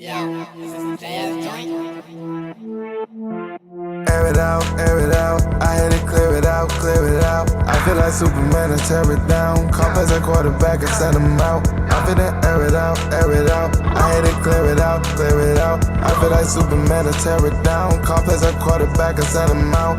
Yeah, this is jazz joint. Air it out. I had to clear it out. I feel like Superman and tear it down. Call as a quarterback and send him out. I feel that air it out. I had to clear it out. I feel like Superman and tear it down. Call as a quarterback and send him out.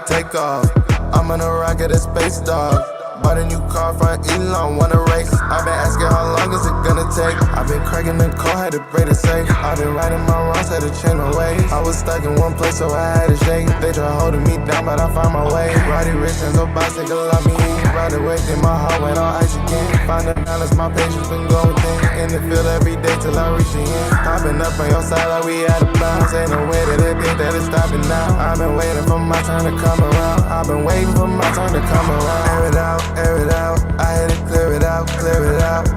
Take off. I'm on a rocket, a space dog. Bought a new car from Elon, wanna race. I've been asking how long is it gonna take. I've been cracking the code, had to break it safe. I've been righting my wrongs, had to change my ways. I was stuck in one place, so I had to shake. They try holding me down, but I found my way. Roddy Rich and so bicycle love me. Ride away, then my heart went on ice again. Find the balance, my patience been going thin. In the field every day till I reach the end. Popping up on your side like we out of bounds. Ain't no way that they think that it's stopping now. I've been waiting for my turn to come around. I've been waiting for my turn to come around. Air it out. I had to clear it out.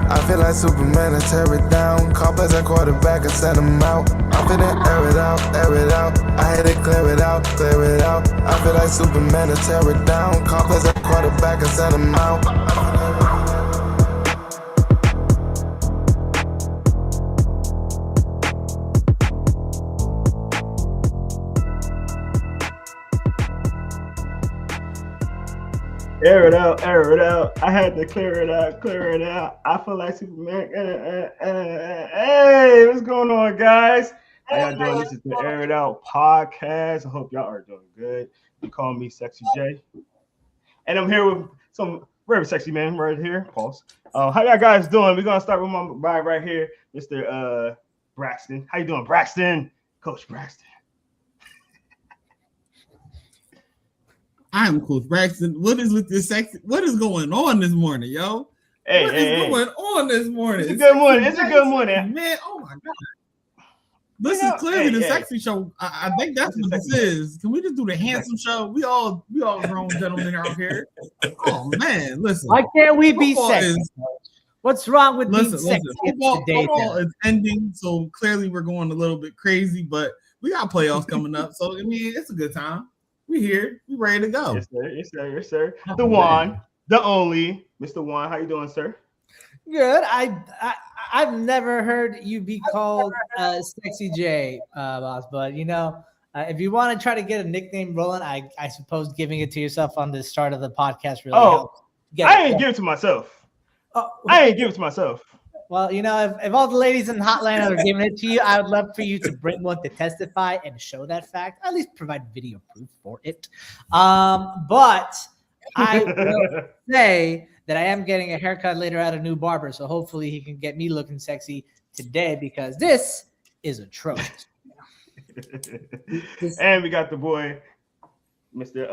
I feel like Superman and tear it down. Call as a quarterback and send him out. I feel that air it out. I had to clear it out. I feel like Superman and tear it down. Call as a quarterback and send him out. Air it out. I had to clear it out. I feel like Superman. Hey, what's going on, guys? How y'all doing? This is the Air It Out podcast. I hope y'all are doing good. You call me Sexy J. And I'm here with some very sexy man right here. Pause. How y'all guys doing? We're going to start with my guy right here, Mr. Braxton. How you doing, Braxton? Coach Braxton. I'm Coach Braxton. What is with this sexy? What is going on this morning, yo? What is going on this morning? It's a good morning. Man, oh my God. This is clearly the sexy show. I think that's what this is. Can we just do the handsome show? We all grown gentlemen out here. Oh man, listen. Why can't we be sexy? What's wrong with being sexy? Football is ending, so clearly we're going a little bit crazy, but we got playoffs coming up. So I mean, it's a good time. We here. We ready to go. Yes, sir. The one, the only, Mr. Juan. How you doing, sir? Good. I've never heard you be called Sexy J, boss. But if you want to try to get a nickname rolling, I suppose giving it to yourself on the start of the podcast really helps. I ain't give it to myself. I ain't give it to myself. Well, if all the ladies in Hotline are giving it to you, I would love for you to bring one to testify and show that fact. At least provide video proof for it. But I will say that I am getting a haircut later at a new barber, so hopefully he can get me looking sexy today because this is atrocious. And we got the boy, Mr.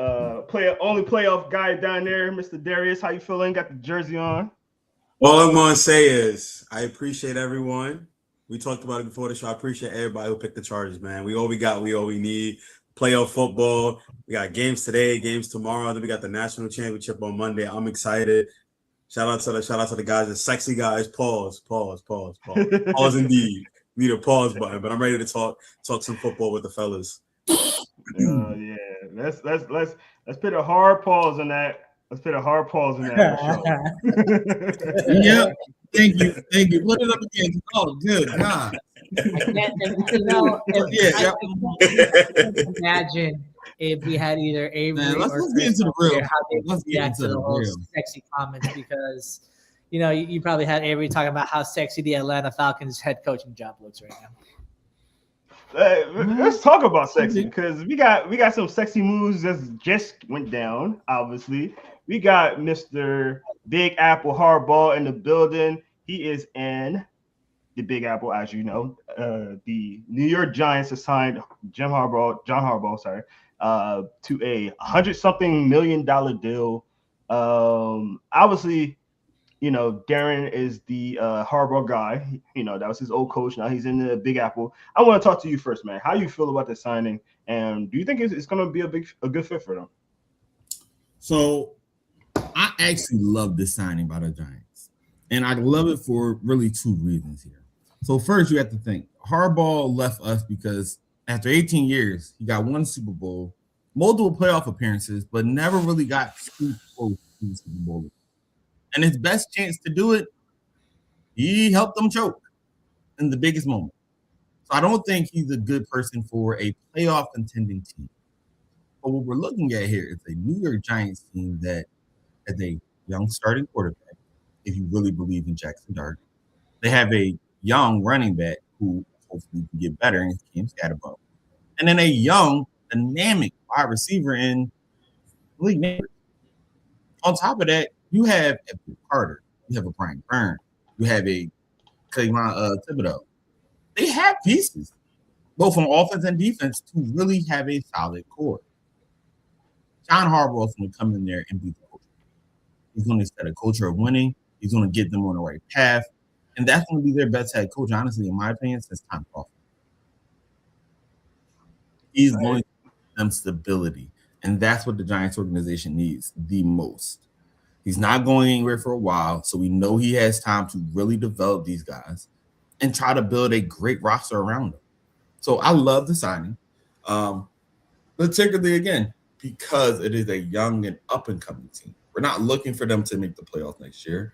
Only playoff guy down there, Mr. Darius. How you feeling? Got the jersey on. All I'm going to say is I appreciate everyone. We talked about it before the show. I appreciate everybody who picked the Chargers, man. We all we need. Playoff football. We got games today, games tomorrow. Then we got the national championship on Monday. I'm excited. Shout out to the guys, the sexy guys. Pause. Pause indeed. Need a pause button, but I'm ready to talk some football with the fellas. Yeah. Let's put a hard pause on that. Let's put a hard pause in that. Yeah, thank you. Put it up again. Oh, good God. Imagine if we had either Avery let's get into the real. How they would react to the whole sexy comments because you probably had Avery talking about how sexy the Atlanta Falcons head coaching job looks right now. Let's talk about sexy because we got some sexy moves that just went down. Obviously, we got Mr. Big Apple Harbaugh in the building. He is in the Big Apple, as you know. The New York Giants assigned John Harbaugh, to a $100-something million deal. Obviously, Darren is the Harbaugh guy. That was his old coach. Now he's in the Big Apple. I want to talk to you first, man. How you feel about the signing, and do you think it's going to be a good fit for them? So, I actually love this signing by the Giants, and I love it for really two reasons here. So first, you have to think Harbaugh left us because after 18 years, he got one Super Bowl, multiple playoff appearances, but never really got too close to the Super Bowl. And his best chance to do it, he helped them choke. in the biggest moment. So I don't think he's a good person for a playoff contending team. But what we're looking at here is a New York Giants team that has a young starting quarterback, if you really believe in Jackson Dart. They have a young running back who hopefully can get better in Cam Scatterbo. And then a young, dynamic wide receiver in Malik Neighbors. On top of that, you have Evan Carter, you have a Brian Byrne, you have a Kayvon Thibodeau. They have pieces, both on offense and defense, to really have a solid core. John Harbaugh is going to come in there and be the coach. He's going to set a culture of winning. He's going to get them on the right path. And that's going to be their best head coach, honestly, in my opinion, since Tom Coughlin. He's going to give them stability. And that's what the Giants organization needs the most. He's not going anywhere for a while, so we know he has time to really develop these guys and try to build a great roster around them. So I love the signing. Particularly, again, because it is a young and up-and-coming team. We're not looking for them to make the playoffs next year.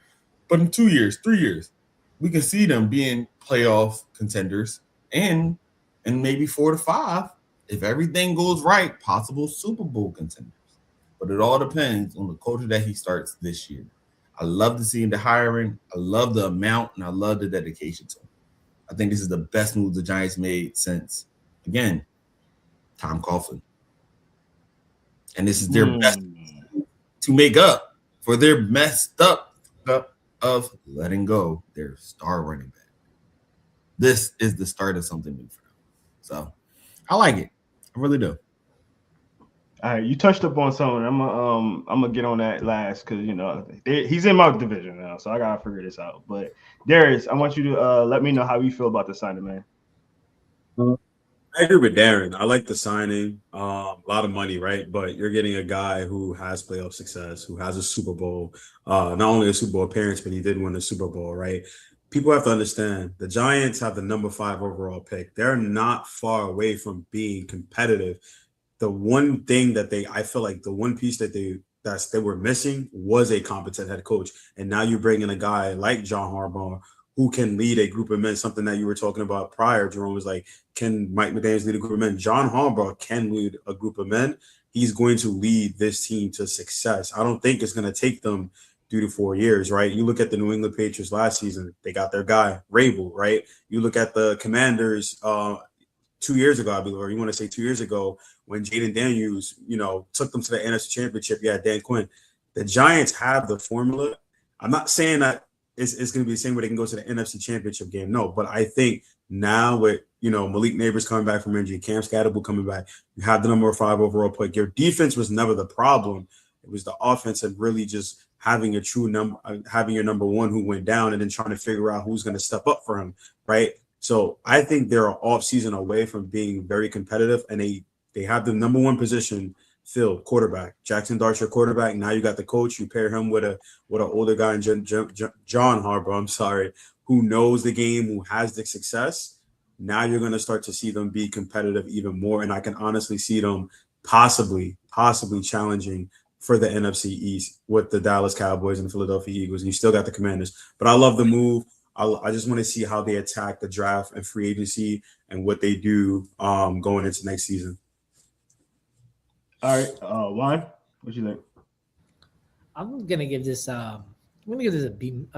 But in 2 years, 3 years, we can see them being playoff contenders and maybe 4 to 5, if everything goes right, possible Super Bowl contenders. But it all depends on the culture that he starts this year. I love to see the hiring. I love the amount, and I love the dedication to him. I think this is the best move the Giants made since, again, Tom Coughlin. And this is their best to make up for their messed up of letting go their star running back. This is the start of something new for them. So I like it. I really do. All right, you touched up on something. I'm gonna get on that last because he's in my division now, so I gotta figure this out. But Darius, I want you to let me know how you feel about the signing, man. I agree with Darren. I like the signing. A lot of money, right? But you're getting a guy who has playoff success, who has a Super Bowl, not only a Super Bowl appearance, but he did win a Super Bowl, right? People have to understand the Giants have the number 5 overall pick. They're not far away from being competitive. The one thing that I feel like the one piece that they were missing was a competent head coach. And now you bring in a guy like John Harbaugh who can lead a group of men, something that you were talking about prior. Jerome was like, can Mike McDaniels lead a group of men? John Harbaugh can lead a group of men. He's going to lead this team to success. I don't think it's going to take them 3 to 4 years, right? You look at the New England Patriots last season, they got their guy, Rabel, right? You look at the Commanders 2 years ago, I believe, or you want to say 2 years ago, when Jaden Daniels, took them to the NFC Championship. Yeah, Dan Quinn. The Giants have the formula. I'm not saying that it's going to be the same way they can go to the NFC Championship game. No, but I think now with, Malik Neighbors coming back from injury, Cam Scatterbo coming back, you have the number 5 overall pick. Your defense was never the problem. It was the offense and really just having a true number, having your number 1 who went down and then trying to figure out who's going to step up for him, right? So I think they're an off-season away from being very competitive, and they have the number 1 position filled, quarterback. Jackson Dart's your quarterback. Now you got the coach. You pair him with an older guy, John Harbaugh, who knows the game, who has the success. Now you're going to start to see them be competitive even more, and I can honestly see them possibly challenging for the NFC East with the Dallas Cowboys and the Philadelphia Eagles. And you still got the Commanders. But I love the move. I just want to see how they attack the draft and free agency and what they do going into next season. All right, Juan, what you think? I'm gonna give this a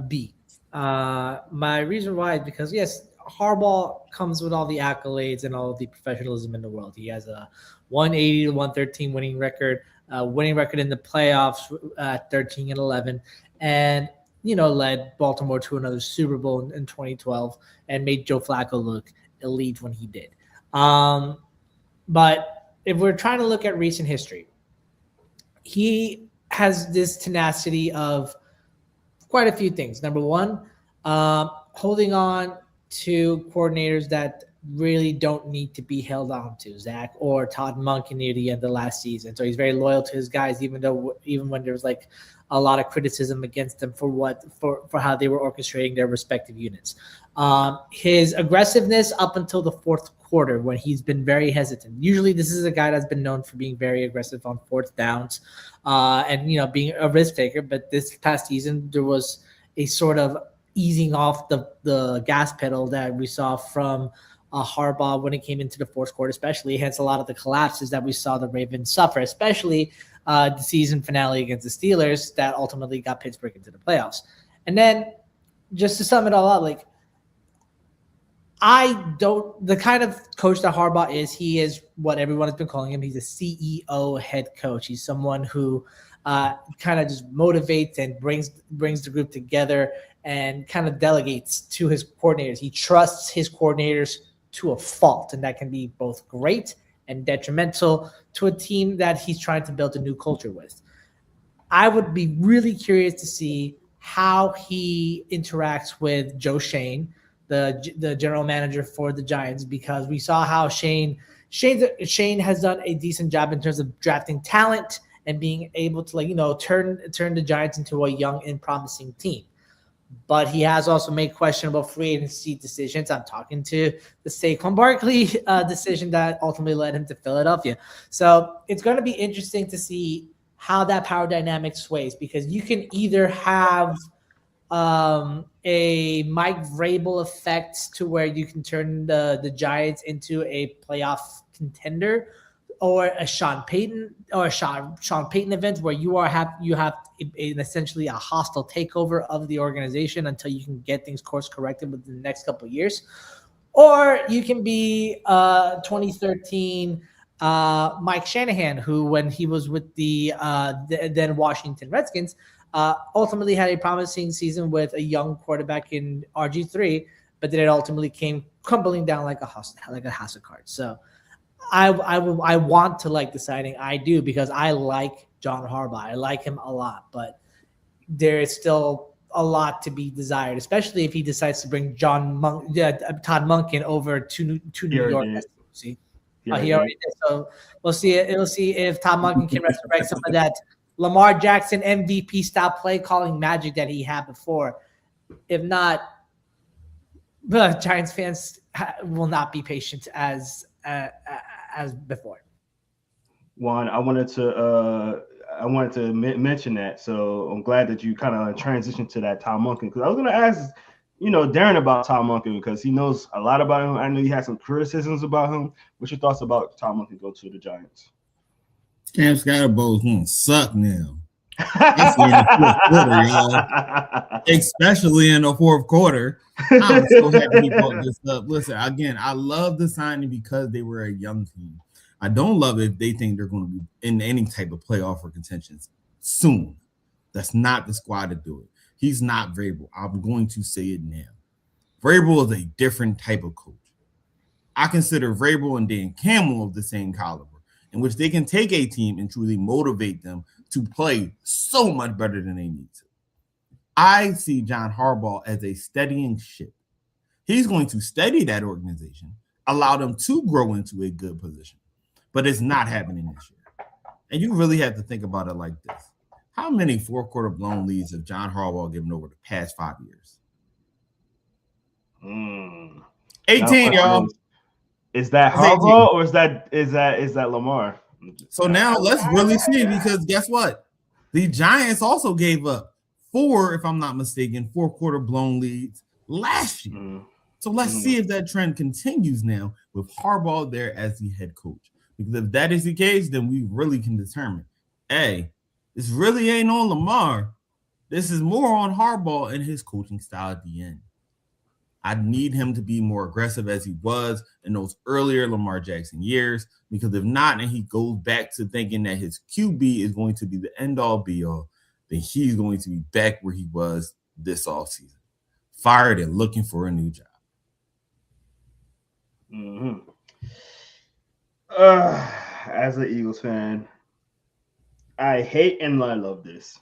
B. My reason why is because yes, Harbaugh comes with all the accolades and all of the professionalism in the world. He has a 180 to 113 winning record in the playoffs at 13-11, and led Baltimore to another Super Bowl in 2012 and made Joe Flacco look elite when he did. But if we're trying to look at recent history, he has this tenacity of quite a few things. Number 1, holding on to coordinators that really don't need to be held on to, Zach or Todd Monken near the end of last season. So he's very loyal to his guys, even when there was like a lot of criticism against them for how they were orchestrating their respective units. His aggressiveness up until the 4th quarter, when he's been very hesitant. Usually this is a guy that's been known for being very aggressive on 4th downs and being a risk taker. But this past season, there was a sort of easing off the gas pedal that we saw from Harbaugh when it came into the fourth quarter, especially. Hence, a lot of the collapses that we saw the Ravens suffer, especially the season finale against the Steelers that ultimately got Pittsburgh into the playoffs. And then, just to sum it all up, like, the kind of coach that Harbaugh is, he is what everyone has been calling him. He's a CEO head coach. He's someone who kind of just motivates and brings the group together and kind of delegates to his coordinators. He trusts his coordinators to a fault, and that can be both great and detrimental to a team that he's trying to build a new culture with. I would be really curious to see how he interacts with Joe Schoen, the general manager for the Giants, because we saw how Schoen has done a decent job in terms of drafting talent and being able to turn the Giants into a young and promising team. But he has also made questionable free agency decisions. I'm talking to the Saquon Barkley decision that ultimately led him to Philadelphia. So it's going to be interesting to see how that power dynamic sways, because you can either have a Mike Vrabel effect to where you can turn the Giants into a playoff contender, or a Sean Payton event where you have essentially a hostile takeover of the organization until you can get things course corrected within the next couple of years. Or you can be 2013 Mike Shanahan, who, when he was with the then Washington Redskins, ultimately had a promising season with a young quarterback in RG3, but then it ultimately came crumbling down like a house of cards. So I want to like the signing. I do, because I like John Harbaugh. I like him a lot, but there is still a lot to be desired, especially if he decides to bring Todd Monken over to New York. See, he already did. So we'll see. We'll see if Todd Monken can resurrect some of that Lamar Jackson MVP style play calling magic that he had before. If not, the Giants fans will not be patient as before. Juan, I wanted to mention that, so I'm glad that you kind of transitioned to that Tom Monken, because I was going to ask, Darren about Tom Monken, because he knows a lot about him. I know he had some criticisms about him. What's your thoughts about Tom Monken go to the Giants? Cam Skybo's gonna suck now. Especially in the fourth quarter, y'all. Especially in the fourth quarter. I'm so happy he brought this up. Listen, again, I love the signing because they were a young team. I don't love it if they think they're going to be in any type of playoff or contentions soon. That's not the squad to do it. He's not Vrabel. I'm going to say it now. Vrabel is a different type of coach. I consider Vrabel and Dan Campbell of the same caliber, in which they can take a team and truly motivate them to play so much better than they need to. I see John Harbaugh as a steadying ship. He's going to steady that organization, allow them to grow into a good position, but it's not happening this year. And you really have to think about it like this. How many fourth quarter blown leads have John Harbaugh given over the past 5 years? 18, y'all. Is that Harbaugh or is that Lamar? So now let's really see, because guess what? The Giants also gave up 4, if I'm not mistaken, fourth quarter blown leads last year. So let's see if that trend continues now with Harbaugh there as the head coach. Because if that is the case, then we really can determine, hey, this really ain't on Lamar. This is more on Harbaugh and his coaching style at the end. I need him to be more aggressive as he was in those earlier Lamar Jackson years, because if not, and he goes back to thinking that his QB is going to be the end-all be-all, then he's going to be back where he was this offseason, fired and looking for a new job. As an Eagles fan, I hate and I love this.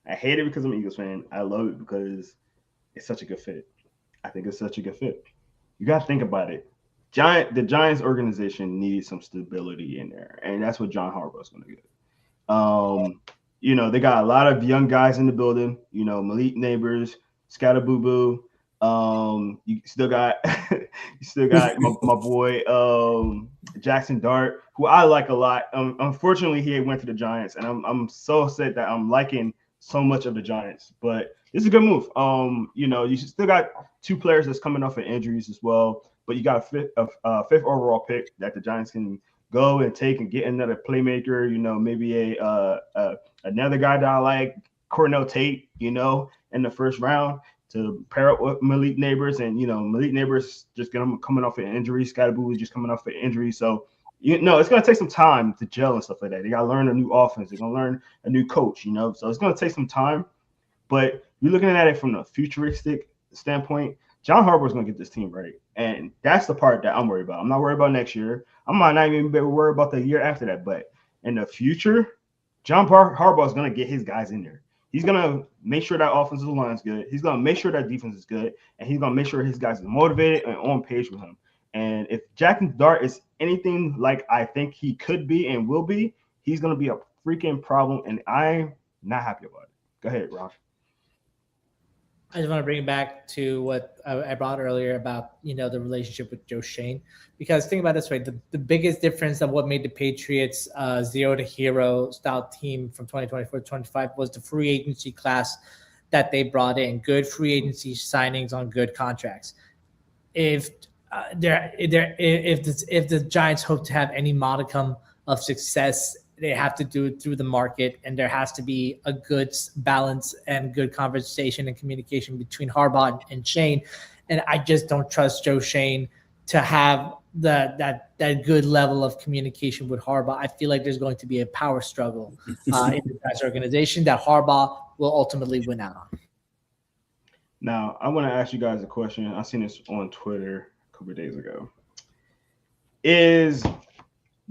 I hate it because I'm an Eagles fan. I love it because it's such a good fit. I think it's such a good fit. You got to think about it. The Giants organization needs some stability in there, and that's what John Harbaugh is going to get. They got a lot of young guys in the building. Malik Neighbors, Scatterboo. You still got my boy Jackson Dart, who I like a lot. Unfortunately, he went to the Giants, and I'm so upset that I'm liking so much of the Giants. But it's a good move. You still got 2 players that's coming off of injuries as well, but you got a fifth overall pick that the Giants can go and take and get another playmaker. Maybe another guy that I like, Cornell Tate. In the first round to pair up with Malik Neighbors, and Malik Neighbors just coming off an injury. Scotty Boo just coming off an injury, so it's gonna take some time to gel and stuff like that. They gotta learn a new offense. They're gonna learn a new coach, so it's gonna take some time. But you're looking at it from a futuristic standpoint. John Harbaugh is gonna get this team right, and that's the part that I'm worried about. I'm not worried about next year. I might not even be worried about the year after that. But in the future, John Harbaugh is gonna get his guys in there. He's going to make sure that offensive line is good. He's going to make sure that defense is good. And he's going to make sure his guys are motivated and on page with him. And if Jackson Dart is anything like I think he could be and will be, he's going to be a freaking problem. And I'm not happy about it. Go ahead, Raj. I just want to bring it back to what I brought earlier about, the relationship with Joe Shane, because think about it this way, the biggest difference of what made the Patriots 0 to hero style team from 2024 to 25 was the free agency class that they brought in, good free agency signings on good contracts. If the Giants hope to have any modicum of success, they have to do it through the market, and there has to be a good balance and good conversation and communication between Harbaugh and Shane. And I just don't trust Joe Shane to have that good level of communication with Harbaugh. I feel like there's going to be a power struggle in the Giants organization that Harbaugh will ultimately win out on. Now, I want to ask you guys a question. I seen this on Twitter a couple of days ago. Is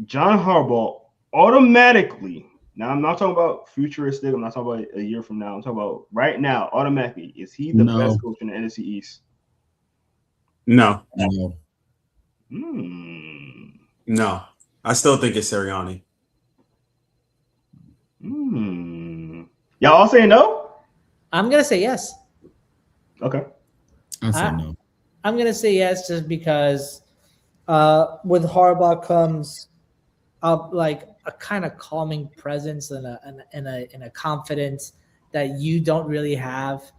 John Harbaugh automatically, now I'm not talking about futuristic, I'm not talking about a year from now, I'm talking about right now, automatically, is he the best coach in the NFC East? No. No. I still think it's Sirianni. Y'all all saying no? I'm going to say yes. Okay. I say no. I'm going to say yes just because with Harbaugh comes like a kind of calming presence and a confidence that you don't really have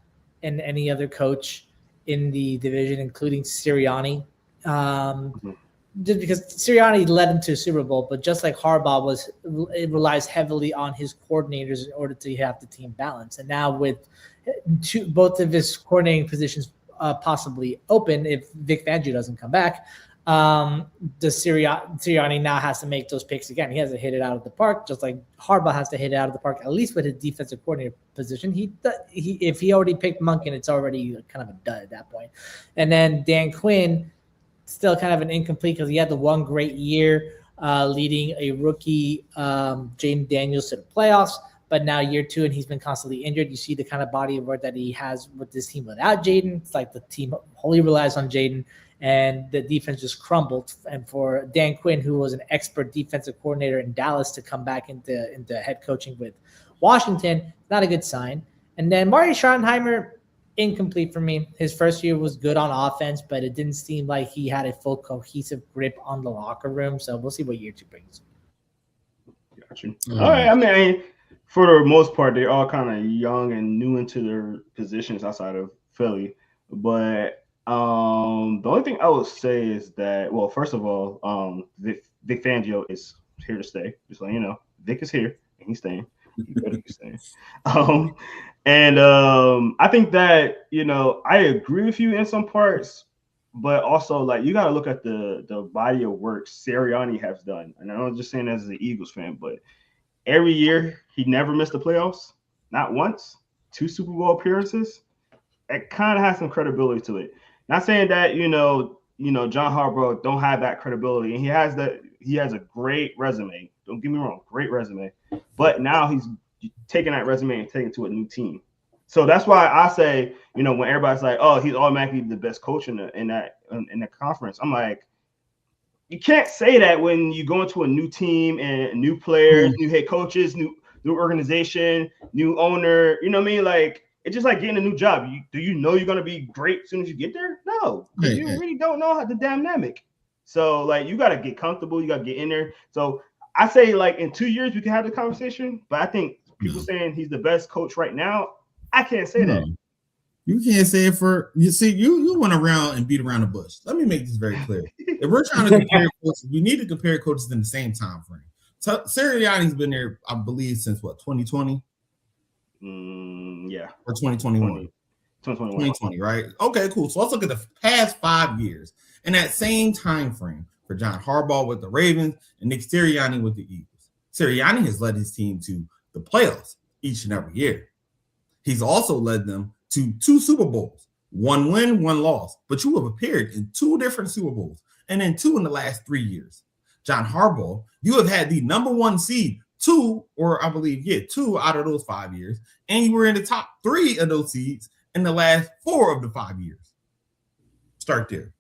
in any other coach in the division, including Sirianni. Just because Sirianni led him to a Super Bowl, but just like Harbaugh it relies heavily on his coordinators in order to have the team balance. And now with both of his coordinating positions possibly open, if Vic Fangio doesn't come back, the Sirianni now has to make those picks again. He has to hit it out of the park, just like Harbaugh has to hit it out of the park, at least with his defensive coordinator position. If he already picked Monken, it's already kind of a dud at that point. And then Dan Quinn, still kind of an incomplete because he had the one great year leading a rookie Jaden Daniels to the playoffs. But now year 2, and he's been constantly injured. You see the kind of body of work that he has with this team without Jaden. It's like the team wholly relies on Jaden, and the defense just crumbled. And for Dan Quinn, who was an expert defensive coordinator in Dallas, to come back into head coaching with Washington, not a good sign. And then Marty Schottenheimer, incomplete for me. His first year was good on offense, but it didn't seem like he had a full cohesive grip on the locker room. So we'll see what year 2 brings. Gotcha. All right. I mean, for the most part, they're all kind of young and new into their positions outside of Philly. But the only thing I would say is that, well, first of all, Vic Fangio is here to stay. Just letting you know, Vic is here and he's staying. He better be staying. I think that, I agree with you in some parts, but also like you got to look at the body of work Sirianni has done. And I'm not just saying as an Eagles fan, but every year he never missed the playoffs, not once, 2 Super Bowl appearances. It kind of has some credibility to it. Not saying that John Harbaugh don't have that credibility, and he has a great resume. Don't get me wrong, great resume. But now he's taking that resume and taking it to a new team. So that's why I say, when everybody's like, "Oh, he's automatically the best coach in the conference," I'm like, you can't say that when you go into a new team and new players, new head coaches, new organization, new owner. You know what I mean? Like, it's just like getting a new job. Do you know you're gonna be great as soon as you get there? No, because you really don't know how the dynamic. So like, you gotta get comfortable. You gotta get in there. So I say like in 2 years we can have the conversation, but I think people saying he's the best coach right now, I can't say that. You can't say it for you. See, you went around and beat around the bush. Let me make this very clear. If we're trying to compare coaches, we need to compare coaches in the same time frame. So Sirianni's been there, I believe, since what, 2020? Yeah. Or 2021. 2020, right? Okay, cool. So let's look at the past 5 years in that same time frame for John Harbaugh with the Ravens and Nick Sirianni with the Eagles. Sirianni has led his team to the playoffs each and every year. He's also led them to 2 Super Bowls, 1 win, 1 loss. But you have appeared in 2 different Super Bowls and then 2 in the last 3 years. John Harbaugh, you have had the number 1 seed 2 out of those 5 years, and you were in the top 3 of those seeds in the last 4 of the 5 years. Start there.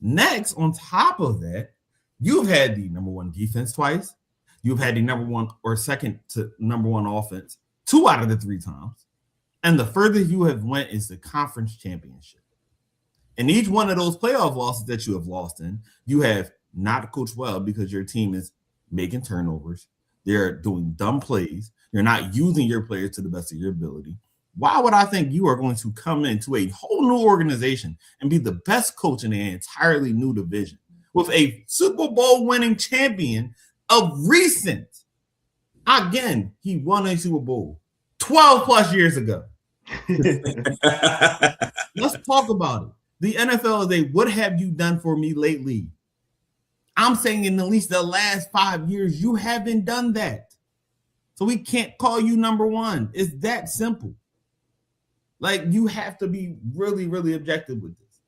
Next, on top of that, you've had the number 1 defense twice. You've had the number 1 or second to number 1 offense 2 out of the 3 times. And the further you have went is the conference championship. And each one of those playoff losses that you have lost in, you have not coached well because your team is making turnovers. They're doing dumb plays. You're not using your players to the best of your ability. Why would I think you are going to come into a whole new organization and be the best coach in an entirely new division with a Super Bowl winning champion of recent? Again, he won a Super Bowl 12 plus years ago. Let's talk about it. The NFL is a what have you done for me lately? I'm saying in at least the last 5 years, you haven't done that. So we can't call you number 1. It's that simple. Like, you have to be really, really objective with this.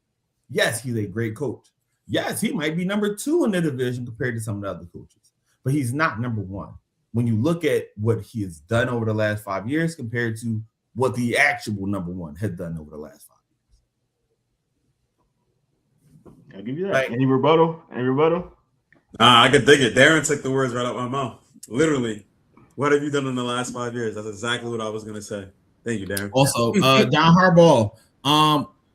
Yes, he's a great coach. Yes, he might be number 2 in the division compared to some of the other coaches, but he's not number 1. When you look at what he has done over the last 5 years compared to what the actual number 1 has done over the last 5 years. I'll give you that. Right. Any rebuttal? I can dig it. Darren took the words right out of my mouth. Literally. What have you done in the last 5 years? That's exactly what I was going to say. Thank you, Darren. Also, John Harbaugh,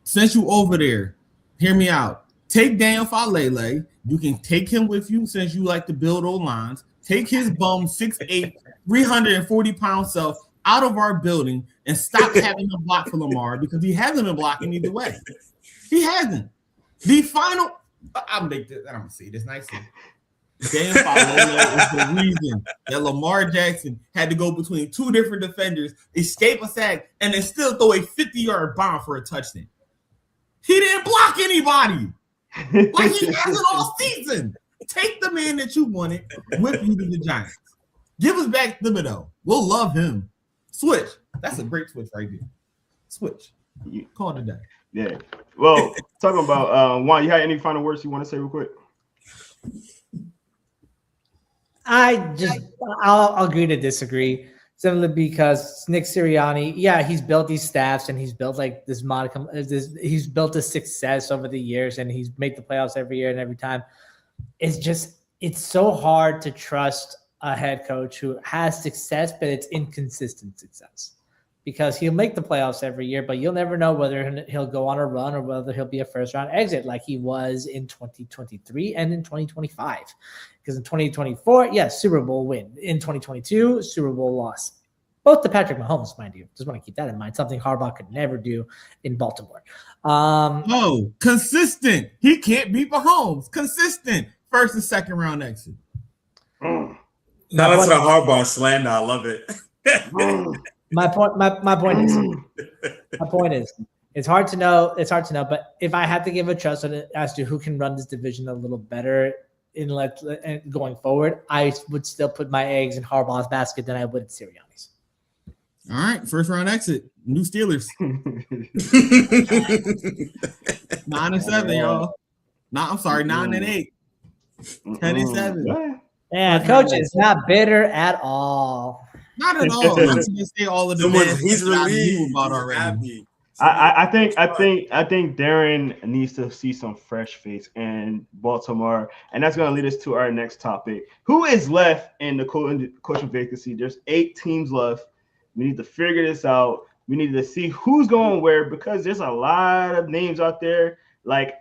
since you over there, hear me out. Take Dan Falele. You can take him with you since you like to build old lines. Take his bum 6'8", 340-pound self out of our building and stop having him block for Lamar because he hasn't been blocking either way. He hasn't. The final I'm going to say this nicely. Dan Falele is the reason that Lamar Jackson had to go between 2 different defenders, escape a sack, and then still throw a 50-yard bomb for a touchdown. He didn't block anybody. Like he hasn't all season. Take the man that you wanted with you to the Giants. Give us back Thibodeau. We'll love him. Switch. That's a great switch right there. Switch. Call it a day. Yeah. Well, talking about Juan, you had any final words you want to say real quick? I'll agree to disagree simply because Nick Sirianni, yeah, he's built these staffs and he's built like this modicum. He's built a success over the years and he's made the playoffs every year and every time. It's so hard to trust a head coach who has success, but it's inconsistent success because he'll make the playoffs every year, but you'll never know whether he'll go on a run or whether he'll be a first round exit like he was in 2023 and in 2025. Because in 2024, yes, Super Bowl win. In 2022, Super Bowl loss. Both to Patrick Mahomes, mind you. Just want to keep that in mind. Something Harbaugh could never do in Baltimore. Consistent. He can't beat Mahomes. Consistent. First and second round exit. Now that's a Harbaugh slander. I love it. My point is, it's hard to know. But if I had to give a trust as to who can run this division a little better going forward, I would still put my eggs in Harbaugh's basket than I would Sirianni's. All right, first round exit. New Steelers. 9-7, y'all. 9-8. 10-7. Yeah, coach is not bitter at all. Not at all. Say all of the he's relieved about already. I think Darren needs to see some fresh face in Baltimore, and that's going to lead us to our next topic. Who is left in the coaching vacancy? There's 8 teams left. We need to figure this out. We need to see who's going where because there's a lot of names out there like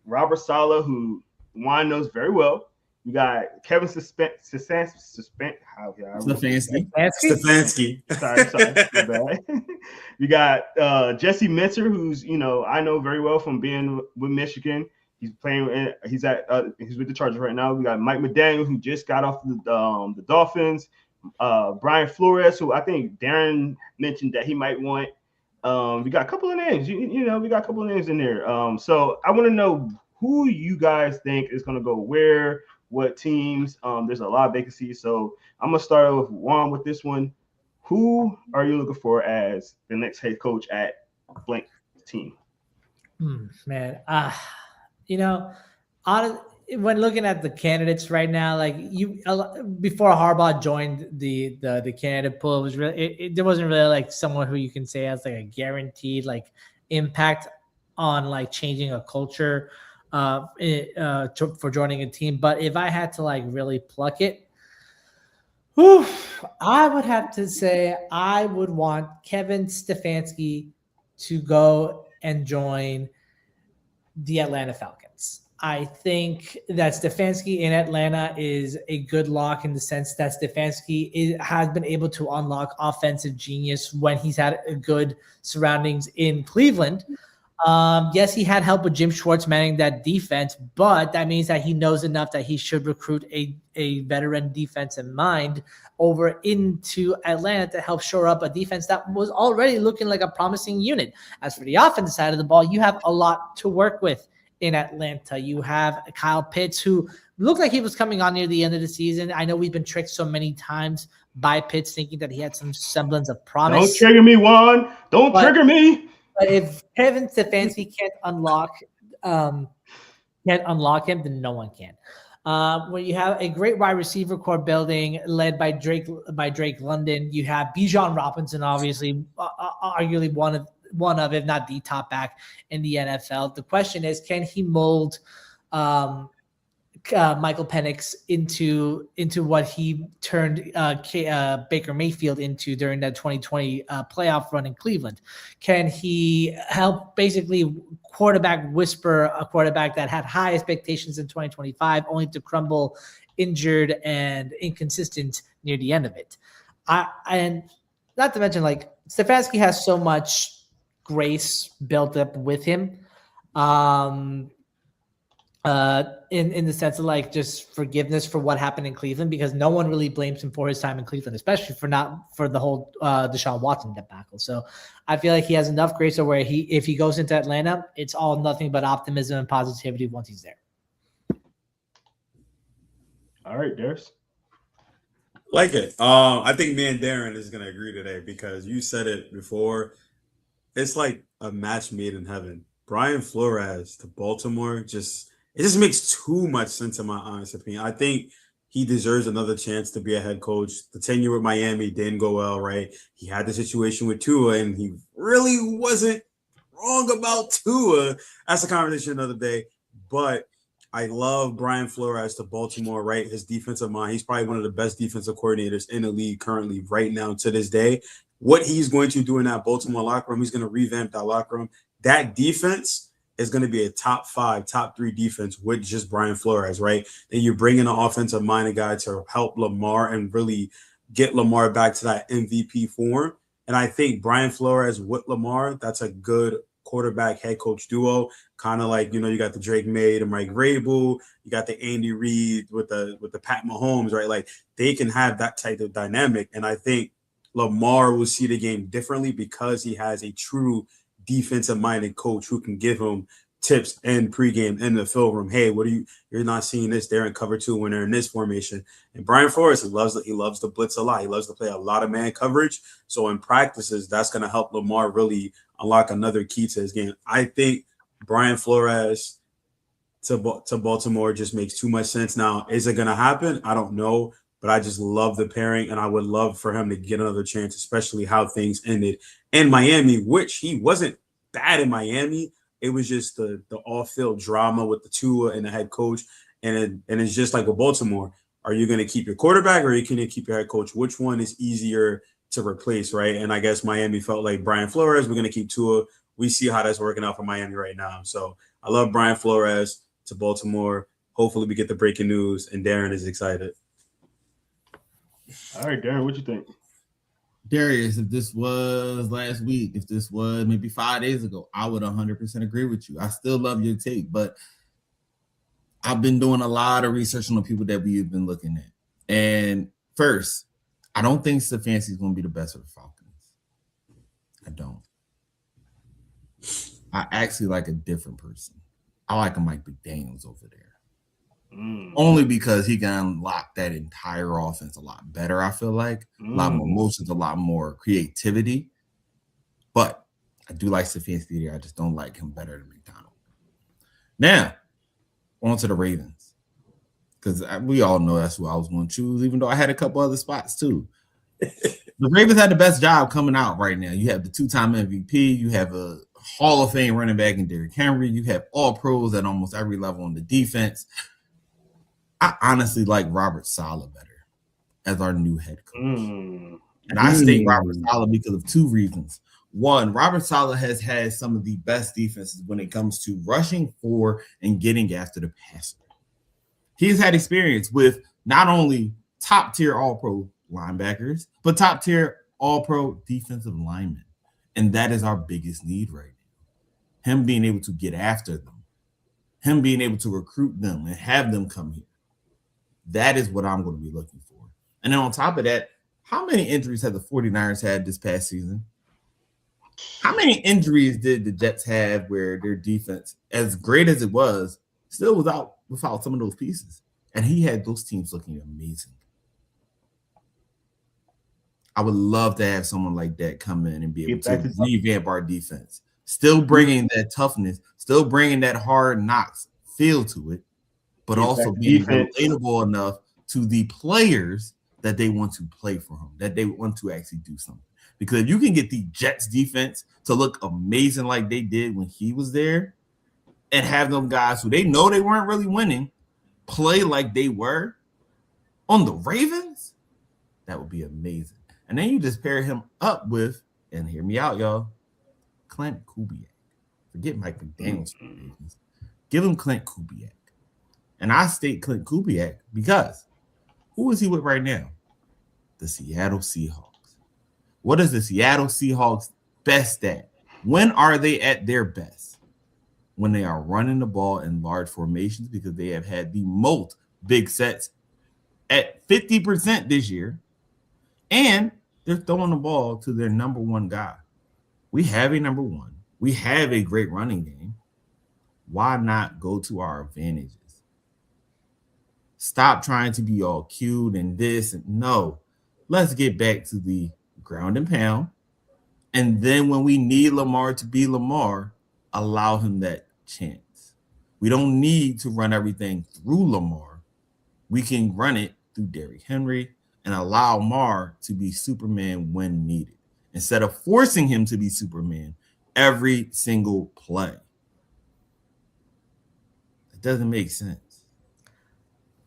Robert Saleh, who Juan knows very well. We got Kevin Stefanski. Stefanski. Sorry, my bad. We got Jesse Minter, who's I know very well from being with Michigan. He's playing. He's with the Chargers right now. We got Mike McDaniel, who just got off the Dolphins. Brian Flores, who I think Darren mentioned that he might want. We got a couple of names. We got a couple of names in there. So I want to know who you guys think is going to go where, what teams. There's a lot of vacancies. So I'm gonna start with Juan with this one. Who are you looking for as the next head coach at blank team? Man, when looking at the candidates right now, like before Harbaugh joined the candidate pool, it was really there wasn't really like someone who you can say has like a guaranteed like impact on like changing a culture for joining a team. But if I had to like really pluck it, I would have to say I would want Kevin Stefanski to go and join the Atlanta Falcons. I think that Stefanski in Atlanta is a good lock in the sense that Stefanski has been able to unlock offensive genius when he's had good surroundings in Cleveland. Yes, he had help with Jim Schwartz manning that defense, but that means that he knows enough that he should recruit a veteran defensive mind over into Atlanta to help shore up a defense that was already looking like a promising unit. As for the offensive side of the ball, you have a lot to work with in Atlanta. You have Kyle Pitts, who looked like he was coming on near the end of the season. I know we've been tricked so many times by Pitts thinking that he had some semblance of promise. Don't trigger me, Juan. Don't trigger me. But if Kevin Stefanski can't unlock him, then no one can. When you have a great wide receiver core building led by Drake London, you have Bijan Robinson, obviously, arguably one of, if not the top back in the NFL. The question is, can he mold Michael Penix into what he turned Baker Mayfield into during that 2020 playoff run in Cleveland? Can he help basically quarterback whisper a quarterback that had high expectations in 2025 only to crumble injured and inconsistent near the end of it? And not to mention, like, Stefanski has so much grace built up with him. In the sense of like just forgiveness for what happened in Cleveland, because no one really blames him for his time in Cleveland, especially for the whole Deshaun Watson debacle. So I feel like he has enough grace to where if he goes into Atlanta, it's all nothing but optimism and positivity once he's there. All right, Darius. Like it. I think me and Darren is gonna agree today because you said it before. It's like a match made in heaven. Brian Flores to Baltimore it just makes too much sense in my honest opinion. I think he deserves another chance to be a head coach. The tenure with Miami didn't go well, right? He had the situation with Tua, and he really wasn't wrong about Tua. That's a conversation another day. But I love Brian Flores to Baltimore, right? His defensive mind. He's probably one of the best defensive coordinators in the league currently right now to this day. What he's going to do in that Baltimore locker room, he's going to revamp that locker room. That defense is going to be a top 5, top 3 defense with just Brian Flores, right? Then you bring in an offensive-minded guy to help Lamar and really get Lamar back to that MVP form. And I think Brian Flores with Lamar, that's a good quarterback head coach duo. Kind of like, you got the Drake May and Mike Vrabel. You got the Andy Reid with the Pat Mahomes, right? Like they can have that type of dynamic. And I think Lamar will see the game differently because he has a true defensive-minded coach who can give him tips and pregame in the film room. Hey, you're not seeing this there in cover 2 when they're in this formation. And Brian Flores, he loves to blitz a lot. He loves to play a lot of man coverage. So in practices, that's going to help Lamar really unlock another key to his game. I think Brian Flores to Baltimore just makes too much sense. Now, is it going to happen? I don't know. But I just love the pairing, and I would love for him to get another chance, especially how things ended in Miami, which he wasn't bad in Miami. It was just the off-field drama with the Tua and the head coach. And it's just like with Baltimore. Are you going to keep your quarterback or are you going to keep your head coach? Which one is easier to replace, right? And I guess Miami felt like Brian Flores, we're going to keep Tua. We see how that's working out for Miami right now. So I love Brian Flores to Baltimore. hopefully we get the breaking news, and Darren is excited. All right, Darren, what you think? Darius, if this was last week, if this was maybe 5 days ago, I would 100% agree with you. I still love your take, but I've been doing a lot of research on the people that we've been looking at. And first, I don't think Stefanski is going to be the best for the Falcons. I don't. I actually like a different person. I like a Mike McDaniels over there. Only because he can unlock that entire offense a lot better, I feel like. A lot more motions, a lot more creativity. But I do like Stefanski there. I just don't like him better than McDonald. Now, on to the Ravens. Because we all know that's who I was going to choose, even though I had a couple other spots too. The Ravens had the best job coming out right now. You have the two-time MVP. You have a Hall of Fame running back in Derrick Henry. You have all pros at almost every level on the defense. I honestly like Robert Saleh better as our new head coach. And I state Robert Saleh because of two reasons. One, Robert Saleh has had some of the best defenses when it comes to rushing for and getting after the passer. He's had experience with not only top-tier all-pro linebackers, but top-tier all-pro defensive linemen. And that is our biggest need right now. Him being able to get after them. Him being able to recruit them and have them come here. That is what I'm going to be looking for. And then on top of that, how many injuries have the 49ers had this past season? How many injuries did the Jets have where their defense, as great as it was, still was without some of those pieces? And he had those teams looking amazing. I would love to have someone like that come in and be able to revamp our defense. Still bringing that toughness, still bringing that hard knocks feel to it, but also being relatable enough to the players that they want to play for him, that they want to actually do something. Because if you can get the Jets defense to look amazing like they did when he was there and have them guys who they know they weren't really winning play like they were on the Ravens, that would be amazing. And then you just pair him up with, and hear me out, y'all, Clint Kubiak. Forget Mike McDaniels for the Ravens. Give him Clint Kubiak. And I state Clint Kubiak because who is he with right now? The Seattle Seahawks. What is the Seattle Seahawks best at? When are they at their best? When they are running the ball in large formations because they have had the most big sets at 50% this year. And they're throwing the ball to their number one guy. We have a number one. We have a great running game. Why not go to our advantages? Stop trying to be all cute and this and no. Let's get back to the ground and pound. And then when we need Lamar to be Lamar, allow him that chance. We don't need to run everything through Lamar. We can run it through Derrick Henry and allow Lamar to be Superman when needed, instead of forcing him to be Superman every single play. It doesn't make sense.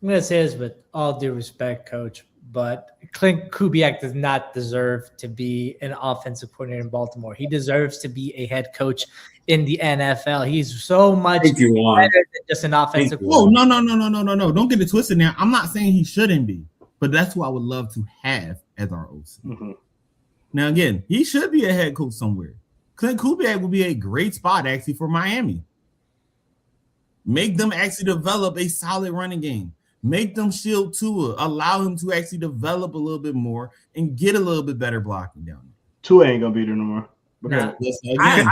I'm going to say this with all due respect, Coach, but Clint Kubiak does not deserve to be an offensive coordinator in Baltimore. He deserves to be a head coach in the NFL. He's so much better than just an offensive coordinator. No. Don't get it twisted now. I'm not saying he shouldn't be, but that's who I would love to have as our OC. Now, again, he should be a head coach somewhere. Clint Kubiak would be a great spot, actually, for Miami. Make them actually develop a solid running game. Make them shield Tua. Allow him to actually develop a little bit more and get a little bit better blocking down there. Tua ain't going to be there no more. Nah. I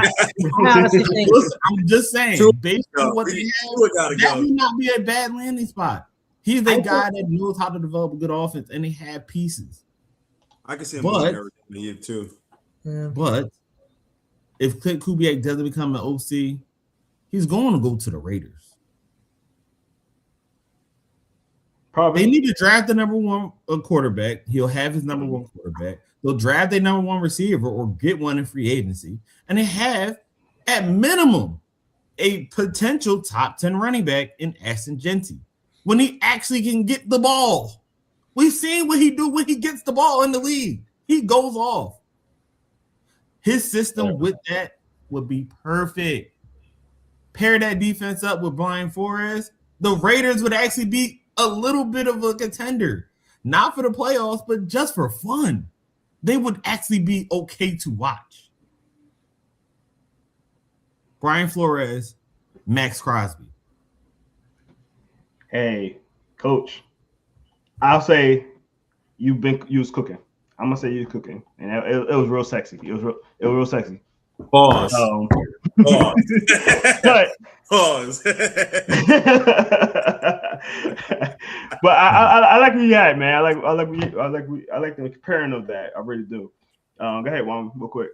honestly think I'm just saying, based on what they have, that would not be a bad landing spot. He's a guy that knows how to develop a good offense, and they have pieces. I can see him in the year too. But if Clint Kubiak doesn't become an OC, he's going to go to the Raiders. Probably. They need to draft the number one quarterback. He'll have his number one quarterback. They'll draft their number one receiver or get one in free agency. And they have, at minimum, a potential top 10 running back in Ashton Genty when he actually can get the ball. We've seen what he do when he gets the ball in the league. He goes off. His system with that would be perfect. Pair that defense up with Brian Flores. the Raiders would actually be a little bit of a contender, not for the playoffs, but just for fun. They would actually be okay to watch. Brian Flores, Max Crosby. Hey, coach, I'll say you was cooking. I'm gonna say you was cooking, and it was real sexy. It was real sexy. Pause. Pause. But Pause. but I like where you at, man. I like the comparing of that. I really do. Go ahead, Juan, real quick.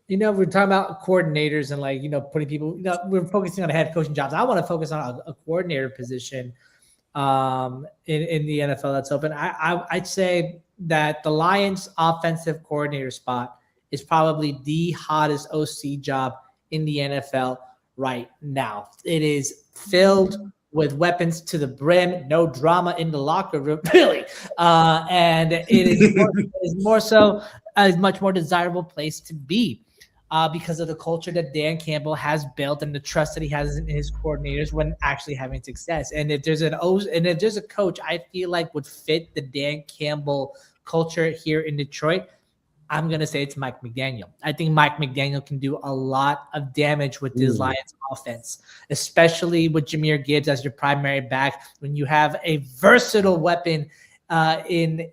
We're talking about coordinators and putting people. We're focusing on head coaching jobs. I want to focus on a coordinator position in the NFL that's open. I'd say that the Lions' offensive coordinator spot is probably the hottest OC job in the NFL right now. It is filled with weapons to the brim, no drama in the locker room, really. And it is more so a much more desirable place to be because of the culture that Dan Campbell has built and the trust that he has in his coordinators when actually having success. And if there's a coach I feel like would fit the Dan Campbell culture here in Detroit, I'm going to say it's Mike McDaniel. I think Mike McDaniel can do a lot of damage with this Lions offense, especially with Jahmyr Gibbs as your primary back. When you have a versatile weapon in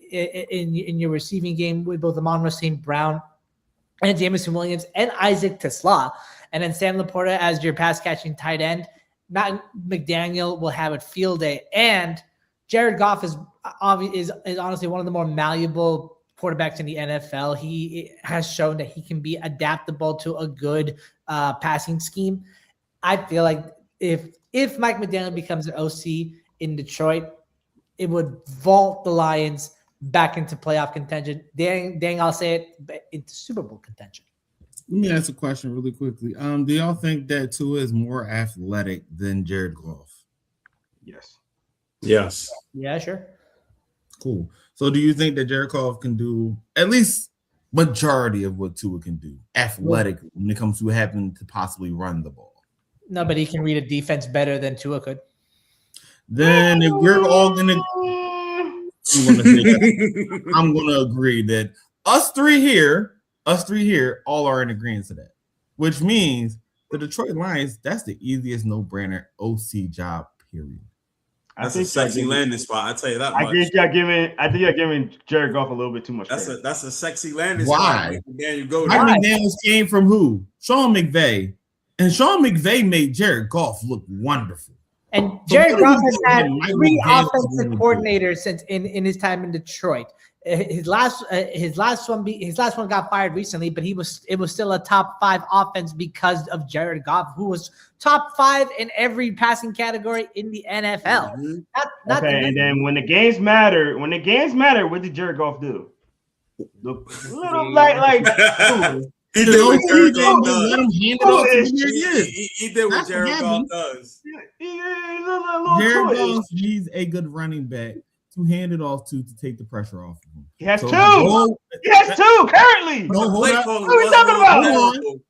your receiving game with both Amon-Ra St. Brown and Jameson Williams and Isaac Tesla, and then Sam Laporta as your pass-catching tight end, Matt McDaniel will have a field day. And Jared Goff is honestly one of the more malleable quarterbacks in the NFL. He has shown that he can be adaptable to a good passing scheme. I feel like if Mike McDaniel becomes an OC in Detroit, it would vault the Lions back into playoff contention. Dang, I'll say it, into Super Bowl contention. Let me ask a question really quickly. Do y'all think that Tua is more athletic than Jared Goff? Yes. Yes. Yeah, sure. Cool. So do you think that Jared Goff can do at least majority of what Tua can do athletically when it comes to having to possibly run the ball? No, but he can read a defense better than Tua could. Then if we're all going to I'm going to agree that us three here, all are in agreement to that, which means the Detroit Lions, that's the easiest no-brainer OC job, period. That's a sexy landing spot. I tell you that much. I think you're giving Jared Goff a little bit too much credit. That's a sexy landing Why? spot. Why? You go Mike McDaniels came from who? Sean McVay. And Sean McVay made Jared Goff look wonderful. And Jared Goff has had 3 offensive coordinators since in his time in Detroit. His last one got fired recently, but it was still a top 5 offense because of Jared Goff, who was top 5 in every passing category in the NFL. And then when the games matter, what did Jared Goff do? Look little like he did what Jared Goff does. He did what Jared Goff does. Jared Goff needs a good running back to hand it off to take the pressure off of him. He has two currently. Hold on.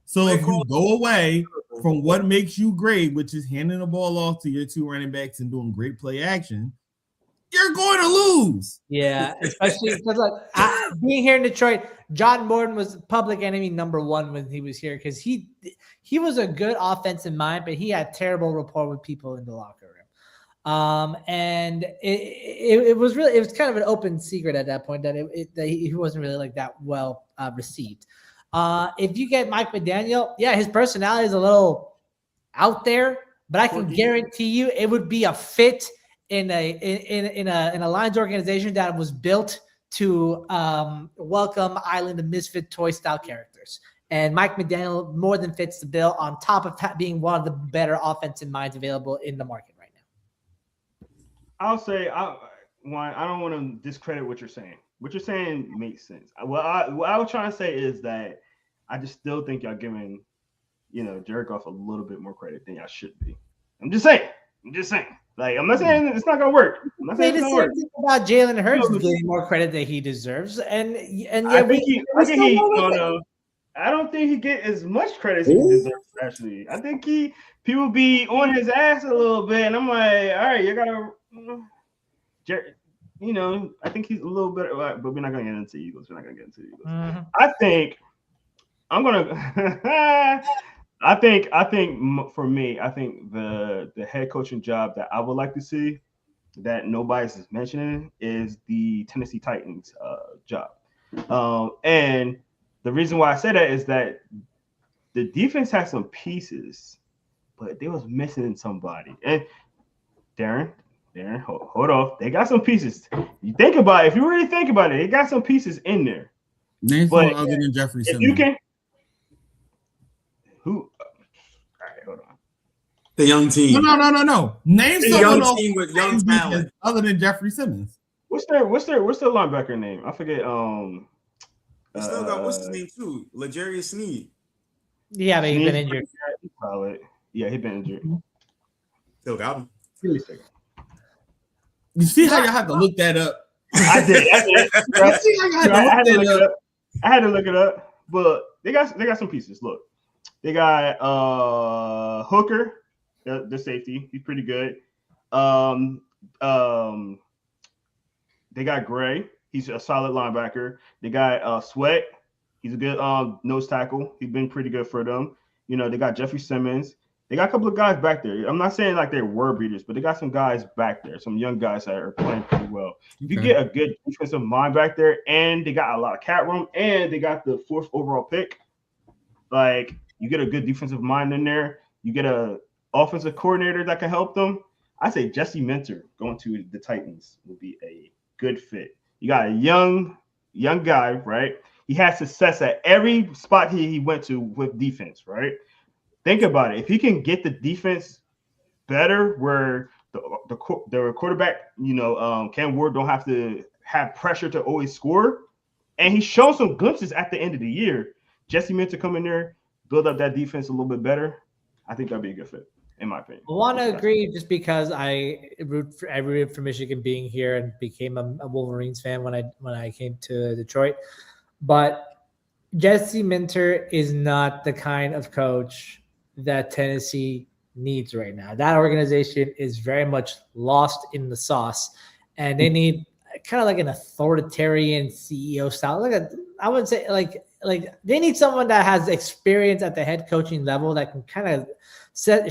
So if you go away from what makes you great, which is handing the ball off to your 2 running backs and doing great play action, you're going to lose. Yeah, especially because being here in Detroit, John Morton was public enemy number 1 when he was here because he was a good offensive mind, but he had terrible rapport with people in the locker room. And it was kind of an open secret at that point that he wasn't really like that well received. If you get Mike McDaniel, yeah, his personality is a little out there, but I can guarantee you it would be a fit in a Lions organization that was built to welcome Island of Misfit toy style characters. And Mike McDaniel more than fits the bill on top of being one of the better offensive minds available in the market right now. I'll say, I don't want to discredit what you're saying. What you're saying makes sense. What I was trying to say is that I just still think y'all giving, Jared Goff a little bit more credit than y'all should be. I'm just saying. Like, I'm not saying it's not gonna work. I'm not saying it's gonna work. About Jalen Hurts getting more credit that he deserves, and yeah, I think he's gonna. I don't think he get as much credit as he deserves. Actually, I think people be on his ass a little bit, and I'm like, all right, you gotta, I think he's a little bit, but we're not gonna get into Eagles. We're not gonna get into Eagles. I think I'm gonna. I think for me, I think the head coaching job that I would like to see that nobody's mentioning is the Tennessee Titans job. And the reason why I say that is that the defense has some pieces, but they was missing somebody. And Darren, hold off. They got some pieces. You think about it, if you really think about it, they got some pieces in there. Name But someone other than Jeffrey Simmons. You can who? All right, hold on. The young team. No. Name someone young team with young talent other than Jeffrey Simmons. What's their linebacker name? I forget. They still got what's his name too? L'Jarius Sneed. Yeah, but he's been injured. Solid. Yeah, he's been injured. Still got him. Give me a second. You see how you have to look that up? I did. I had to look it up, but they got some pieces. Look, they got Hooker, the safety. He's pretty good. They got Gray. He's a solid linebacker. They got Sweat. He's a good nose tackle. He's been pretty good for them. They got Jeffrey Simmons. They got a couple of guys back there. I'm not saying like they're word beaters, but they got some guys back there, some young guys that are playing pretty well. If you get a good defensive mind back there, and they got a lot of cap room, and they got the 4th overall pick, like you get a good defensive mind in there. You get a offensive coordinator that can help them. I say Jesse Minter going to the Titans would be a good fit. You got a young guy, right? He had success at every spot he went to with defense, right? Think about it. If he can get the defense better, where the quarterback, Cam Ward don't have to have pressure to always score, and he's shown some glimpses at the end of the year. Jesse Minter come in there, build up that defense a little bit better. I think that'd be a good fit, in my opinion. I want to agree just because I rooted for Michigan being here and became a Wolverines fan when I came to Detroit. But Jesse Minter is not the kind of coach that Tennessee needs right now. That organization is very much lost in the sauce, and they need kind of like an authoritarian CEO style. I would say like they need someone that has experience at the head coaching level that can kind of set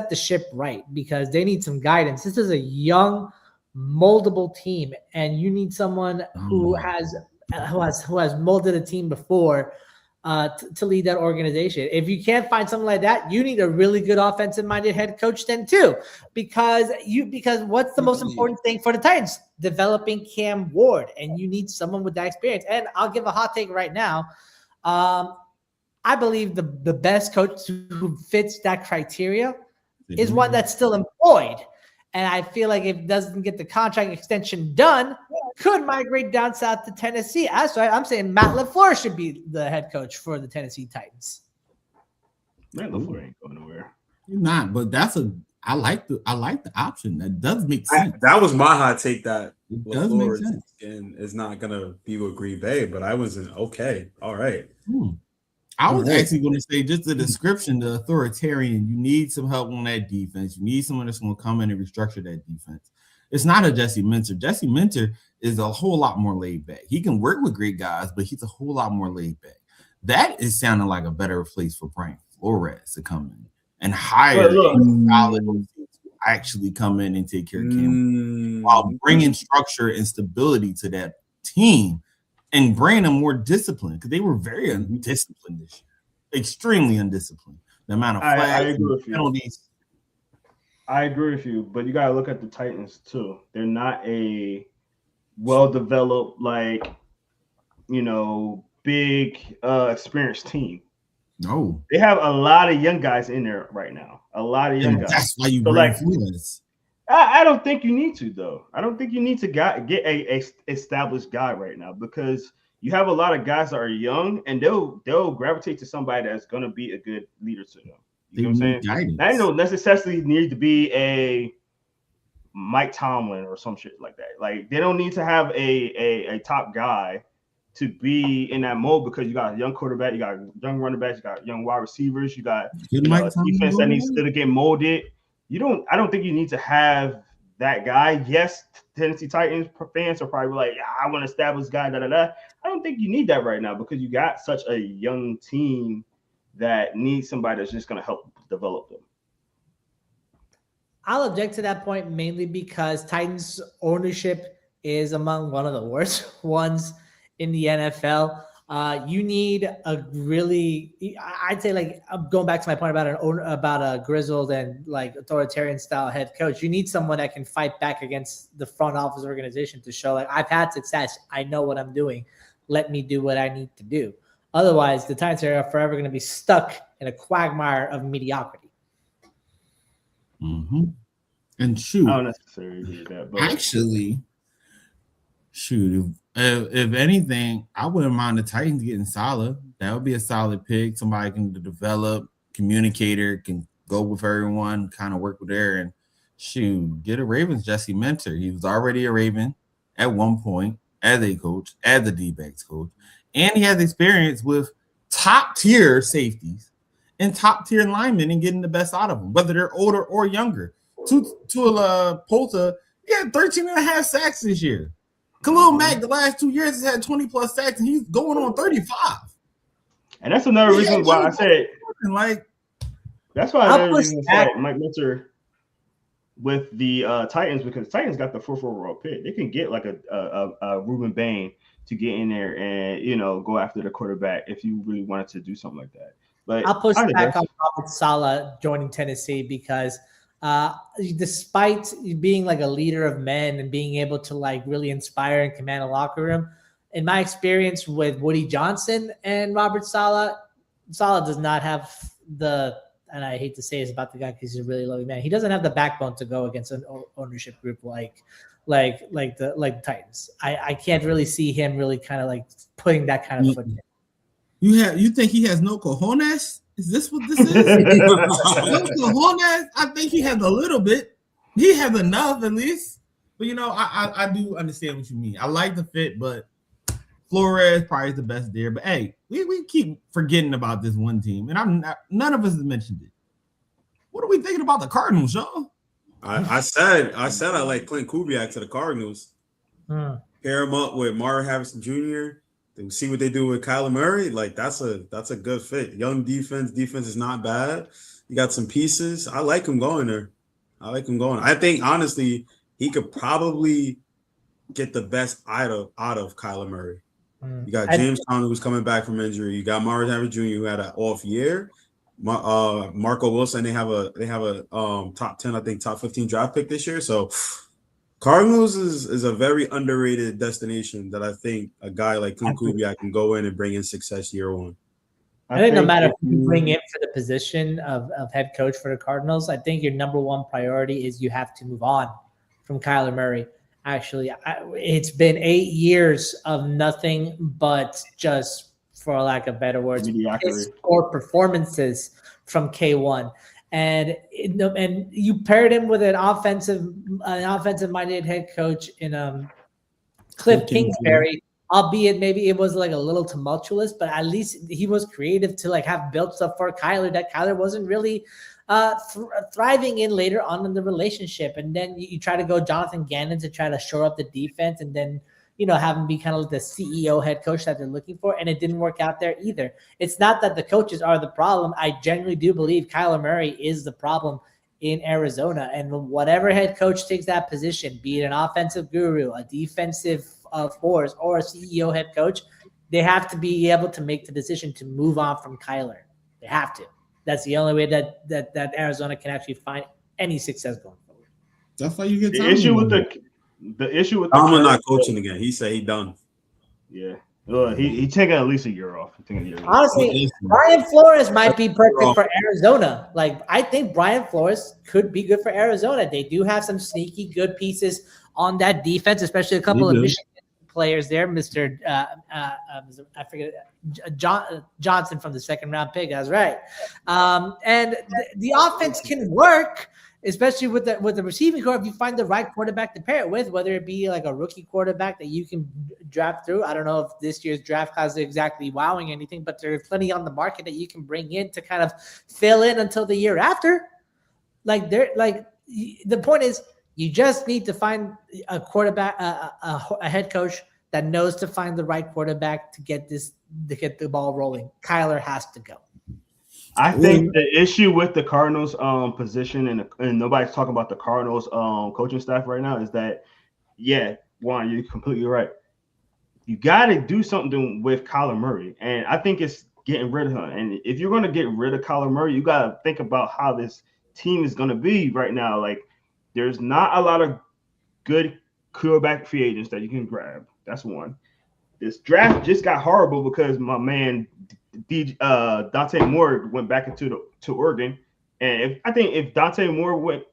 the ship right, because they need some guidance. This is a young, moldable team, and you need someone who has molded a team before to lead that organization. If you can't find something like that, you need a really good offensive-minded head coach then too, because what's the most important thing for the Titans? Developing Cam Ward, and you need someone with that experience. And I'll give a hot take right now. I believe the best coach who fits that criteria is one that's still employed. And I feel like if it doesn't get the contract extension done, could migrate down south to Tennessee. That's why I'm saying Matt LaFleur should be the head coach for the Tennessee Titans. Matt LaFleur ain't going nowhere. You're not, but I like the option. That does make sense. That was my hot take, that does make sense. And it's not gonna be with Green Bay, but I wasn't okay. All right. I was actually going to say just the description, the authoritarian. You need some help on that defense. You need someone that's going to come in and restructure that defense. It's not a Jesse Minter. Jesse Minter is a whole lot more laid back. He can work with great guys, but he's a whole lot more laid back. That is sounding like a better place for Brian Flores to come in and hire a solid to actually come in and take care of Cam while bringing structure and stability to that team. And bring them more discipline, because they were very undisciplined this year, extremely undisciplined. The amount of flags and penalties. I agree with you, but you gotta look at the Titans too. They're not a well-developed, big experienced team. No, they have a lot of young guys in there right now. A lot of young guys. That's why you bring Flores. I don't think you need to, though. I don't think you need to get a established guy right now, because you have a lot of guys that are young, and they'll gravitate to somebody that's going to be a good leader to them. You know what I'm saying? Guidance. I don't necessarily need to be a Mike Tomlin or some shit like that. Like, they don't need to have a top guy to be in that mode because you got a young quarterback, you got young running backs, you got young wide receivers, you got Good a Mike Tomlin defense that going needs on. to get molded. I don't think you need to have that guy. Yes, Tennessee Titans fans are probably like, yeah, I want to establish guy, da da da. I don't think you need that right now because you got such a young team that needs somebody that's just going to help develop them. I'll object to that point mainly because Titans ownership is among one of the worst ones in the NFL. You need a really, I'd say, like, I'm going back to my point about a grizzled and like authoritarian style head coach. You need someone that can fight back against the front office organization to show, like, I've had success. I know what I'm doing. Let me do what I need to do. Otherwise, the Titans are forever going to be stuck in a quagmire of mediocrity. Mm-hmm. And shoot, I don't necessarily agree with that, but actually, shoot, if anything, I wouldn't mind the Titans getting Salah. That would be a solid pick. Somebody can develop, communicator, can go with everyone, kind of work with there, and shoot, get a Ravens Jesse Mentor. He was already a Raven at one point as a coach, as a D-backs coach, and he has experience with top-tier safeties and top-tier linemen and getting the best out of them, whether they're older or younger. Tua Polta, he had 13 and a half sacks this year. Khalil Mack, the last 2 years, has had 20 plus sacks, and he's going on 35. And that's another reason why I said, like, that's why another reason I said Mike Mentor with the Titans, because Titans got the 4th overall pick. They can get like a Ruben Bain to get in there and, you know, go after the quarterback if you really wanted to do something like that. But I'll push back on Robert Saleh joining Tennessee because despite being like a leader of men and being able to like really inspire and command a locker room, in my experience with Woody Johnson and Robert Saleh does not have the, and I hate to say this about the guy because he's a really lovely man, he doesn't have the backbone to go against an ownership group like the Titans. I can't really see him really kind of like putting that kind of foot in. You think he has no cojones? Is this what this is? No cojones? I think he has a little bit. He has enough at least. But you know, I do understand what you mean. I like the fit, but Flores probably is the best there. But hey, we keep forgetting about this one team, and none of us has mentioned it. What are we thinking about the Cardinals, y'all? I said I like Clint Kubiak to the Cardinals. Pair him up with Mario Harrison Jr. See what they do with Kyler Murray. Like that's a good fit. Young defense. Defense is not bad. You got some pieces. I like him going there. I think honestly he could probably get the best out of Kyler Murray. You got James Conner who's coming back from injury. You got Mario Harrison Jr. who had an off year. Marco Wilson. They have a top 10, I think top 15 draft pick this year. So Cardinals is a very underrated destination that I think a guy like Clint Kubiak can go in and bring in success year one. I think no matter who you bring in for the position of head coach for the Cardinals, I think your number one priority is you have to move on from Kyler Murray. Actually, it's been 8 years of nothing but just, for lack of better words, poor performances from K1. And you paired him with an offensive-minded head coach in Cliff Kingsbury, albeit maybe it was like a little tumultuous, but at least he was creative to like have built stuff for Kyler that Kyler wasn't really thriving in later on in the relationship. And then you try to go Jonathan Gannon to try to shore up the defense, and then have him be kind of like the CEO head coach that they're looking for, and it didn't work out there either. It's not that the coaches are the problem. I genuinely do believe Kyler Murray is the problem in Arizona, and whatever head coach takes that position, be it an offensive guru, a defensive force, or a CEO head coach, they have to be able to make the decision to move on from Kyler. They have to. That's the only way that Arizona can actually find any success going forward. That's why you get the issue with Tomlin not coaching again. He said he done. Yeah. He taking at least a year off. Honestly, Brian Flores might be perfect for Arizona. Like, I think Brian Flores could be good for Arizona. They do have some sneaky good pieces on that defense, especially a couple of Michigan players there. Mr. I forget Johnson from the second round pick. That's right. And the offense can work. especially with the receiving core, if you find the right quarterback to pair it with, whether it be like a rookie quarterback that you can draft through. I don't know if this year's draft class is exactly wowing anything, but there's plenty on the market that you can bring in to kind of fill in until the year after. The point is, you just need to find a quarterback, a head coach that knows to find the right quarterback to get the ball rolling. Kyler has to go. I think the issue with the Cardinals position, and nobody's talking about the Cardinals coaching staff right now, is that, Juan, you're completely right. You got to do something with Kyler Murray, and I think it's getting rid of him. And if you're going to get rid of Kyler Murray, you got to think about how this team is going to be right now. Like, there's not a lot of good quarterback free agents that you can grab. That's one. This draft just got horrible because my man Dante Moore went back to Oregon, and if Dante Moore would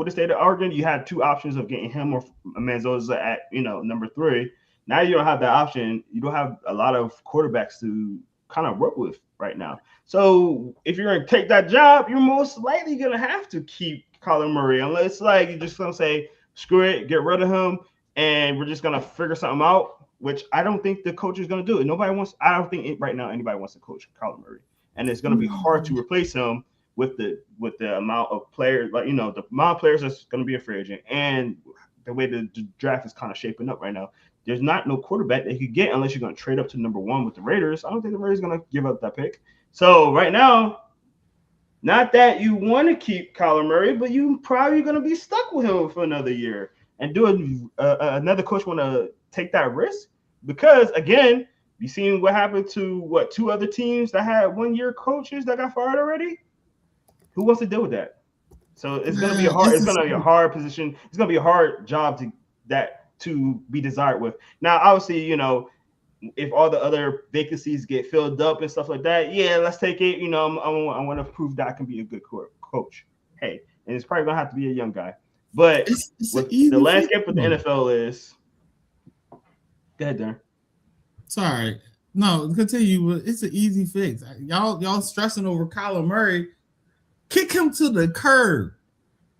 have stayed at Oregon, you had two options of getting him or Manzoza at number 3. Now you don't have that option. You don't have a lot of quarterbacks to kind of work with right now. So if you're going to take that job, you're most likely going to have to keep Kyler Murray, unless like you're just going to say, screw it, get rid of him, and we're just going to figure something out, which I don't think the coach is going to do it. I don't think right now anybody wants to coach Kyler Murray. And it's going to be hard to replace him with the amount of players, the amount of players that's going to be a free agent, and the way the draft is kind of shaping up right now. There's no quarterback that you could get unless you're going to trade up to number 1 with the Raiders. I don't think the Raiders are going to give up that pick. So right now, not that you want to keep Kyler Murray, but you probably going to be stuck with him for another year. And another coach want to take that risk? Because, again, you seen what happened to, 2 other teams that had 1-year coaches that got fired already? Who wants to deal with that? So it's going to be a hard position. It's going to be a hard job to be desired with. Now, obviously, if all the other vacancies get filled up and stuff like that, let's take it. I want to prove that I can be a good coach. Hey, and it's probably going to have to be a young guy. But what the landscape of the NFL is. Go ahead, Darren. Sorry. No, continue. It's an easy fix. Y'all stressing over Kyler Murray. Kick him to the curb.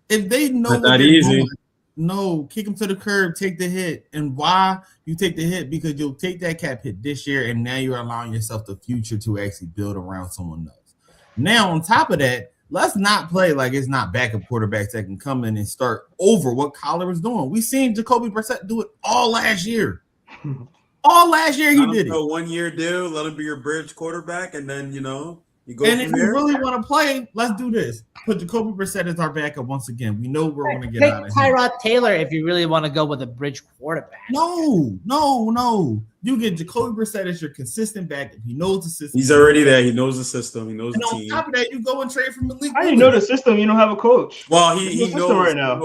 If they know not easy. No, kick him to the curb, take the hit. And why you take the hit? Because you'll take that cap hit this year, and now you're allowing yourself the future to actually build around someone else. Now, on top of that, let's not play like it's not backup quarterbacks that can come in and start over what Kyler was doing. We seen Jacoby Brissett do it all last year. All last year he did it. 1-year deal, let him be your bridge quarterback, and then you go. And if you really want to play, let's do this. Put Jacoby Brissett as our backup once again. We know we're going to get out of here. Tyrod Taylor if you really want to go with a bridge quarterback. No. You get Jacoby Brissett as your consistent backup. He knows the system. He's already there. He knows the system. He knows the team. On top of that, you go and trade from Malik. How do you know the system? You don't have a coach. Well, he knows right now.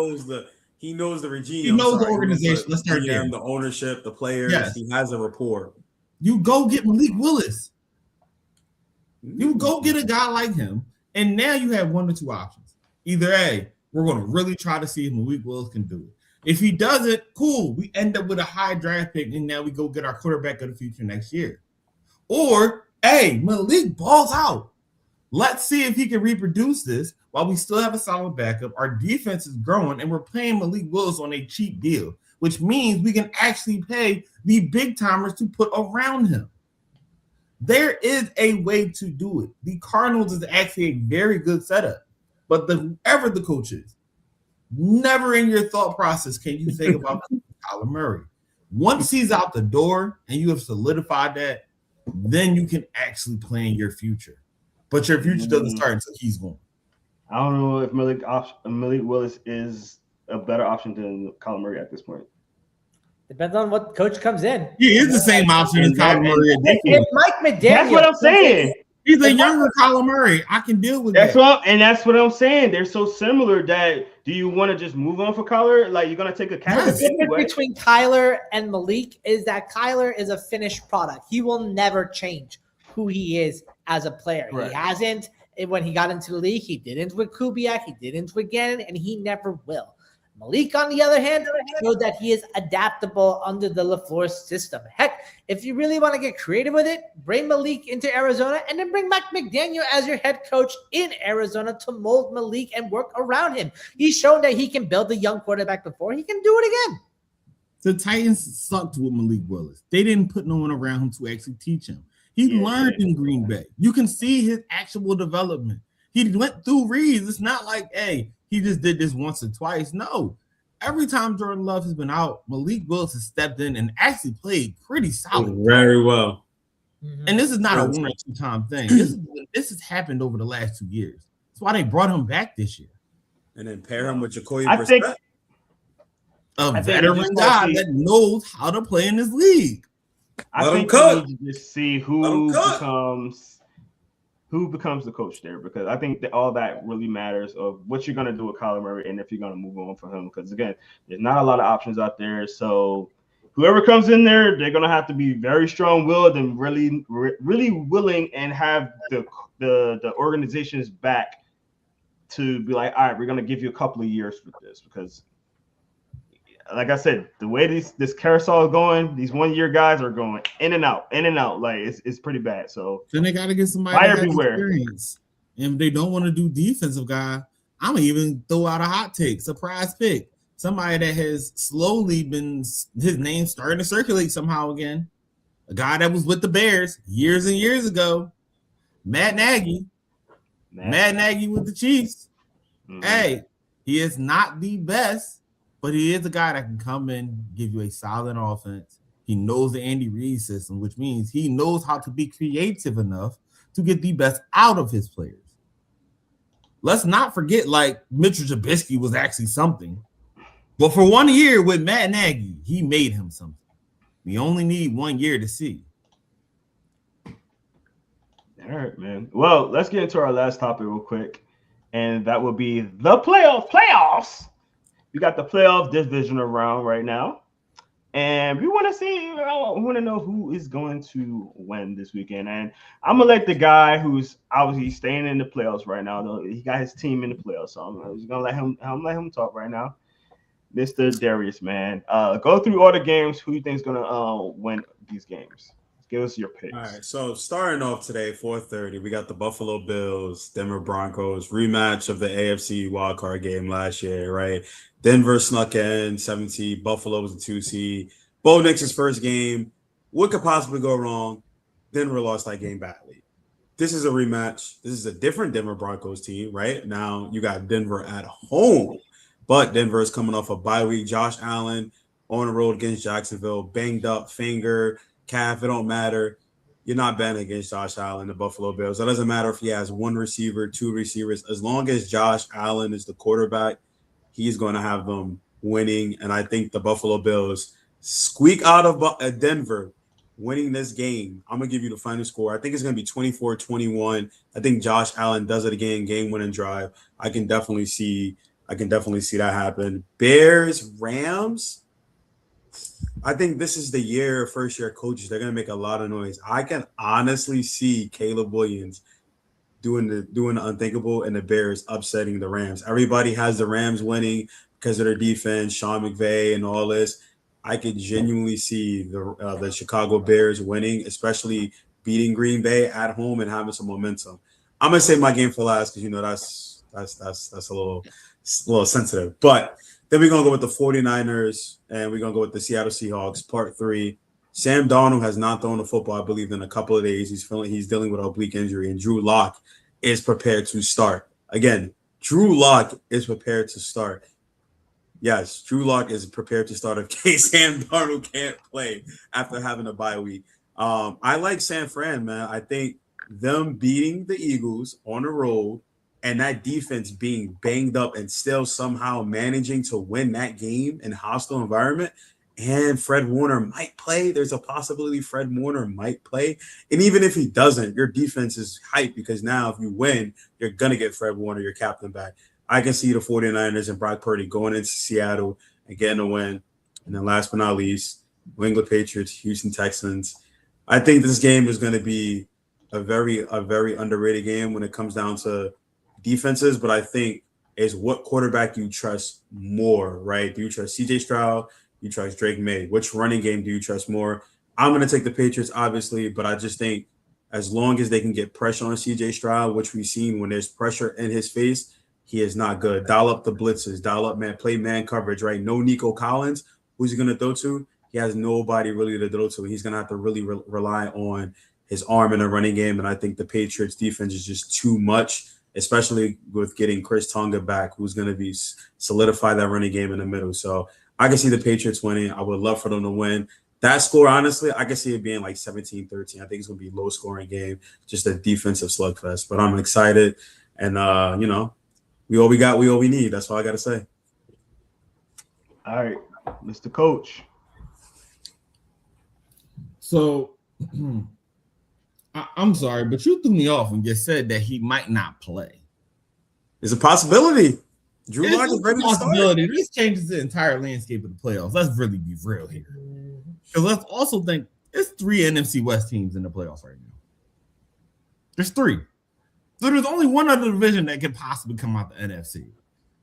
He knows the regime. He knows the organization. Let's start there. The ownership, the players. Yes. He has a rapport. You go get Malik Willis. You go get a guy like him, and now you have 1 or 2 options. Either A, we're going to really try to see if Malik Willis can do it. If he doesn't, cool. We end up with a high draft pick, and now we go get our quarterback of the future next year. Or A, Malik balls out. Let's see if he can reproduce this while we still have a solid backup. Our defense is growing, and we're paying Malik Willis on a cheap deal, which means we can actually pay the big timers to put around him. There is a way to do it. The Cardinals is actually a very good setup. But whoever the coach is, never in your thought process can you think about Kyler Murray. Once he's out the door and you have solidified that, then you can actually plan your future. But your future doesn't start until he's gone. I don't know if Malik Willis is a better option than Kyler Murray at this point. Depends on what coach comes in. He is the same option as Kyler Murray. If Mike McDaniel, that's what I'm saying. He's a younger Kyler Murray. I can deal with that. That's what I'm saying. They're so similar that do you want to just move on for Kyler? Like you're gonna take a cap? The difference between Kyler and Malik is that Kyler is a finished product. He will never change who he is as a player. Right. He hasn't when he got into the league. He didn't with Kubiak. He didn't with Gannon, and he never will. Malik, on the other hand, showed that he is adaptable under the LaFleur system. Heck, if you really want to get creative with it, bring Malik into Arizona and then bring back McDaniel as your head coach in Arizona to mold Malik and work around him. He's shown that he can build a young quarterback before. He can do it again. The Titans sucked with Malik Willis. They didn't put no one around him to actually teach him. He learned in Green Bay. You can see his actual development. He went through reads. It's not like, hey, he just did this once or twice. No. Every time Jordan Love has been out, Malik Willis has stepped in and actually played pretty solid. Very well. And this is not a one or two time thing. This has happened over the last 2 years. That's why they brought him back this year. And then pair him with Jacoby Brissett. A veteran guy that knows how to play in this league. I think we need to just see who becomes the coach there, because I think that all that really matters of what you're going to do with Kyler Murray and if you're going to move on from him. Because again, there's not a lot of options out there. So whoever comes in there, they're going to have to be very strong-willed and really willing and have the organization's back to be like, all right, we're going to give you a couple of years with this, because like I said, the way this carousel is going, these 1 year guys are going in and out. Like it's pretty bad. So then they got to get somebody that has experience. And if they don't want to do defensive guy, I'm gonna even throw out a hot take, surprise pick. Somebody that has slowly been his name starting to circulate somehow again. A guy that was with the Bears years and years ago, Matt Nagy. Matt Nagy with the Chiefs. Mm-hmm. Hey, he is not the best, but he is a guy that can come in, give you a solid offense. He knows the Andy Reid system, which means he knows how to be creative enough to get the best out of his players. Let's not forget, like, Mitchell Trubisky was actually something. But for 1 year with Matt Nagy, he made him something. We only need 1 year to see. All right, man. Well, let's get into our last topic real quick, and that will be the playoffs. We got the playoff divisional round right now, and we want to know who is going to win this weekend. And I'm gonna let the guy who's obviously staying in the playoffs right now. He got his team in the playoffs, so I'm just gonna let him talk right now. Mr. Darius, man, go through all the games. Who you think is gonna win these games? Give us your picks. All right, so starting off today, 4:30, we got the Buffalo Bills, Denver Broncos, rematch of the AFC wildcard game last year, right? Denver snuck in 7 seed, Buffalo was a 2 seed. Bo Nix's first game. What could possibly go wrong? Denver lost that game badly. This is a rematch. This is a different Denver Broncos team, right? Now you got Denver at home, but Denver is coming off a bye week. Josh Allen on the road against Jacksonville, banged up finger, calf, it don't matter. You're not betting against Josh Allen, the Buffalo Bills. It doesn't matter if he has one receiver, two receivers. As long as Josh Allen is the quarterback, he's going to have them winning. And I think the Buffalo Bills squeak out of Denver winning this game. I'm going to give you the final score. I think it's going to be 24-21. I think Josh Allen does it again, game-winning drive. I can definitely see that happen. Bears, Rams. I think this is the year of first-year coaches. They're going to make a lot of noise. I can honestly see Caleb Williams doing the unthinkable and the Bears upsetting the Rams. Everybody has the Rams winning because of their defense, Sean McVay and all this. I could genuinely see the Chicago Bears winning, especially beating Green Bay at home and having some momentum. I'm going to save my game for last because, that's a little sensitive. But then we're going to go with the 49ers, and we're going to go with the Seattle Seahawks, part 3. Sam Darnold has not thrown the football, I believe, in a couple of days. He's dealing with an oblique injury, and Drew Lock is prepared to start. Again, Drew Lock is prepared to start. Yes, Drew Lock is prepared to start in case Sam Darnold can't play after having a bye week. I like San Fran, man. I think them beating the Eagles on the road and that defense being banged up and still somehow managing to win that game in a hostile environment, and Fred Warner might play. There's a possibility Fred Warner might play. And even if he doesn't, your defense is hyped because now if you win, you're going to get Fred Warner, your captain, back. I can see the 49ers and Brock Purdy going into Seattle and getting a win. And then last but not least, New England Patriots, Houston Texans. I think this game is going to be a very underrated game when it comes down to defenses, but I think is what quarterback you trust more, right? Do you trust CJ Stroud? Do you trust Drake May? Which running game do you trust more? I'm going to take the Patriots, obviously, but I just think as long as they can get pressure on CJ Stroud, which we've seen when there's pressure in his face, he is not good. Dial up the blitzes, dial up play man coverage, right? No Nico Collins. Who's he going to throw to? He has nobody really to throw to. He's going to have to really rely on his arm in a running game, and I think the Patriots defense is just too much, especially with getting Chris Tonga back, who's going to be solidify that running game in the middle. So I can see the Patriots winning. I would love for them to win. That score, honestly, I can see it being like 17-13. I think it's going to be a low-scoring game, just a defensive slugfest. But I'm excited, and, we all we need. That's all I got to say. All right, Mr. Coach. So I'm sorry, but you threw me off and just said that he might not play. It's a possibility. Drew Lock is ready to start. This changes the entire landscape of the playoffs. Let's really be real here. Because let's also think there's 3 NFC West teams in the playoffs right now. There's 3. So there's only one other division that could possibly come out the NFC,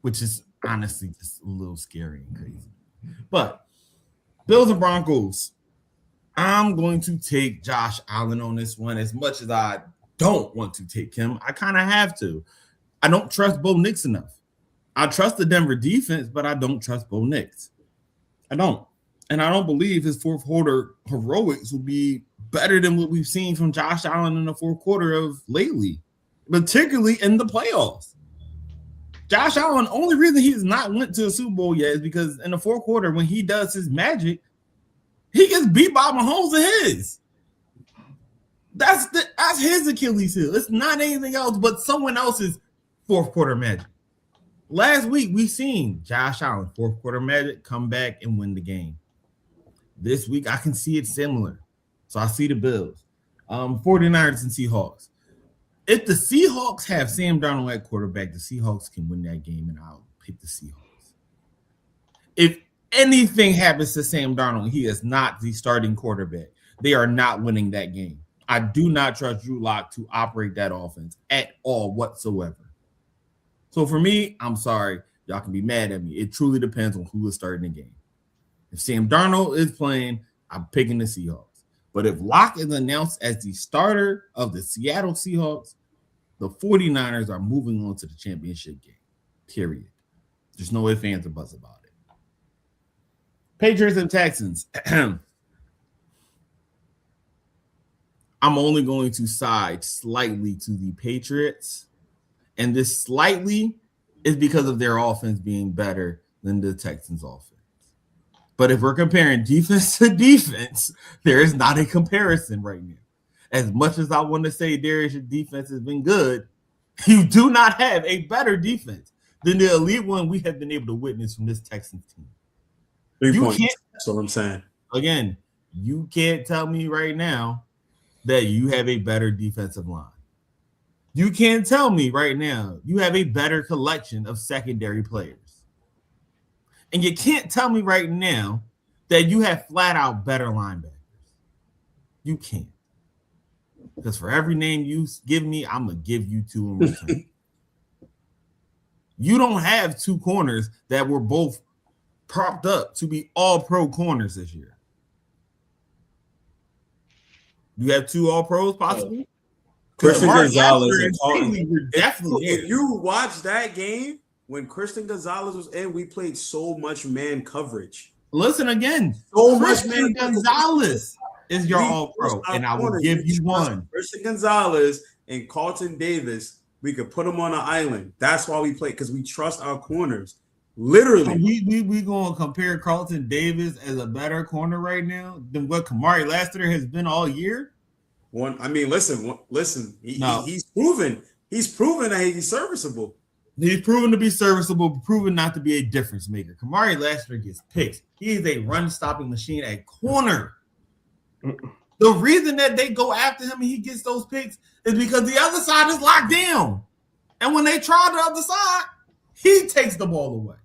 which is honestly just a little scary and crazy. But Bills and Broncos, I'm going to take Josh Allen on this one. As much as I don't want to take him, I kind of have to. I don't trust Bo Nix enough. I trust the Denver defense, but I don't trust Bo Nix. I don't. And I don't believe his fourth quarter heroics will be better than what we've seen from Josh Allen in the fourth quarter of lately, particularly in the playoffs. Josh Allen, only reason he has not went to a Super Bowl yet is because in the fourth quarter, when he does his magic, he gets beat by Mahomes and his. That's his Achilles heel. It's not anything else but someone else's fourth quarter magic. Last week, we seen Josh Allen, fourth quarter magic, come back and win the game. This week, I can see it similar. So I see the Bills. 49ers and Seahawks. If the Seahawks have Sam Darnold at quarterback, the Seahawks can win that game, and I'll pick the Seahawks. If anything happens to Sam Darnold, he is not the starting quarterback. They are not winning that game. I do not trust Drew Lock to operate that offense at all whatsoever. So for me, I'm sorry. Y'all can be mad at me. It truly depends on who is starting the game. If Sam Darnold is playing, I'm picking the Seahawks. But if Lock is announced as the starter of the Seattle Seahawks, the 49ers are moving on to the championship game, period. There's no ifs, ands, or buts about it. Patriots and Texans. I'm only going to side slightly to the Patriots. And this slightly is because of their offense being better than the Texans' offense. But if we're comparing defense to defense, there is not a comparison right now. As much as I want to say Darius' defense has been good, you do not have a better defense than the elite one we have been able to witness from this Texans team. 3 points. That's what I'm saying. Again, you can't tell me right now that you have a better defensive line. You can't tell me right now you have a better collection of secondary players. And you can't tell me right now that you have flat out better linebackers. You can't. Because for every name you give me, I'm going to give you 2 in return. You don't have 2 corners that were both propped up to be all-pro corners this year. You have 2 all-pros possibly? Christian Gonzalez and Carlton. If you watch that game, when Christian Gonzalez was in, we played so much man coverage. Listen again. So Christian much Gonzalez is your all-pro, and I will give you one. Christian Gonzalez and Carlton Davis, we could put them on an island. That's why we play, because we trust our corners. Literally. So we going to compare Carlton Davis as a better corner right now than what Kamari Lassiter has been all year? Listen. He's proven that he's serviceable. He's proven to be serviceable, proven not to be a difference maker. Kamari Lassiter gets picks. He is a run-stopping machine at corner. The reason that they go after him and he gets those picks is because the other side is locked down. And when they try the other side, he takes the ball away.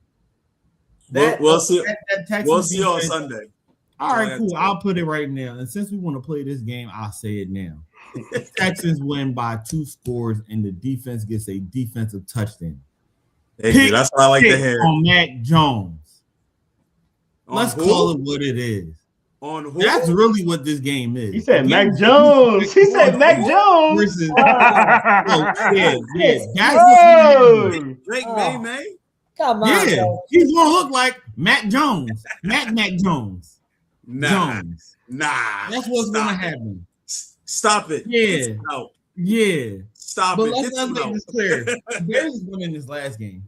We'll see on Sunday. All right, cool. I'll put it right now. And since we want to play this game, I'll say it now. Texans win by 2 scores, and the defense gets a defensive touchdown. Thank you. That's what I like to pick hear. on Mac Jones. On Let's who? call it what it is. On who? That's really what this game is. He said The game Mac is Jones. He said Mac Jones. versus. Oh, Yeah. That's what's gonna happen. Oh, Drake Oh. May. come on. Yeah, bro. he's gonna look like Mac Jones. Mac Jones. Nah. Jones. Nah. That's what's Stop gonna it. happen. Stop it. Yeah. Get some help. Yeah. Stop But it. let's Get not some make help. this clear. The Bears is winning this last game.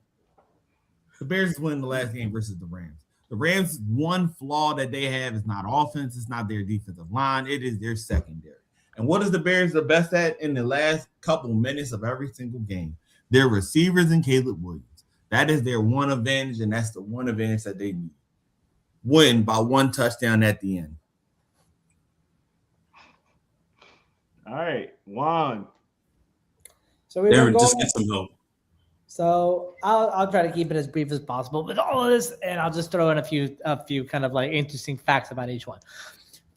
The Bears is winning the last game versus the Rams. The Rams' one flaw that they have is not offense, it's not their defensive line, it is their secondary. And what is the Bears the best at in the last couple minutes of every single game? Their receivers and Caleb Williams. That is their one advantage, and that's the one advantage that they need. Win by one touchdown at the end. all right, Juan. So we were Darren, going. just get some help. So I'll try to keep it as brief as possible with all of this, and I'll just throw in a few kind of like interesting facts about each one.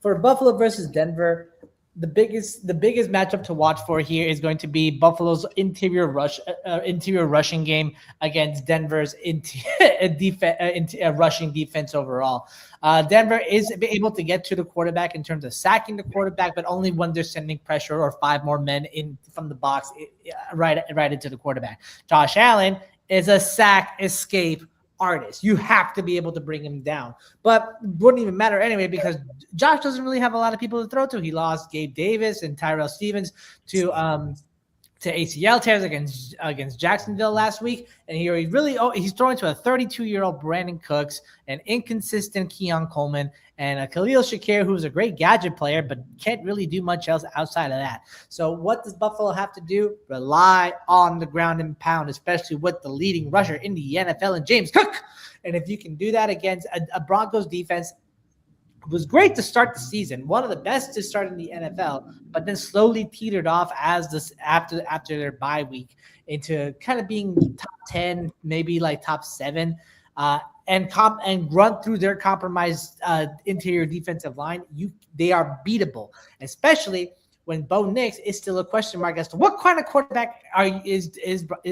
For Buffalo versus Denver, the biggest matchup to watch for here is going to be Buffalo's interior rushing game against Denver's rushing defense overall. Denver is able to get to the quarterback in terms of sacking the quarterback, but only when they're sending pressure or 5 more men in from the box right into the quarterback. Josh Allen is a sack escape artist. You have to be able to bring him down, but wouldn't even matter anyway because Josh doesn't really have a lot of people to throw to. He lost Gabe Davis and Tyrell Stevens to ACL tears against Jacksonville last week, and he's throwing to a 32-year-old Brandon Cooks, an inconsistent Keon Coleman, and a Khalil Shakir, who's a great gadget player, but can't really do much else outside of that. So what does Buffalo have to do? Rely on the ground and pound, especially with the leading rusher in the NFL and James Cook. And if you can do that against a Broncos defense, it was great to start the season, one of the best to start in the NFL, but then slowly teetered off after their bye week into kind of being top 10, maybe like top 7, and run through their compromised interior defensive line. They are beatable, especially when Bo Nix is still a question mark as to what kind of quarterback is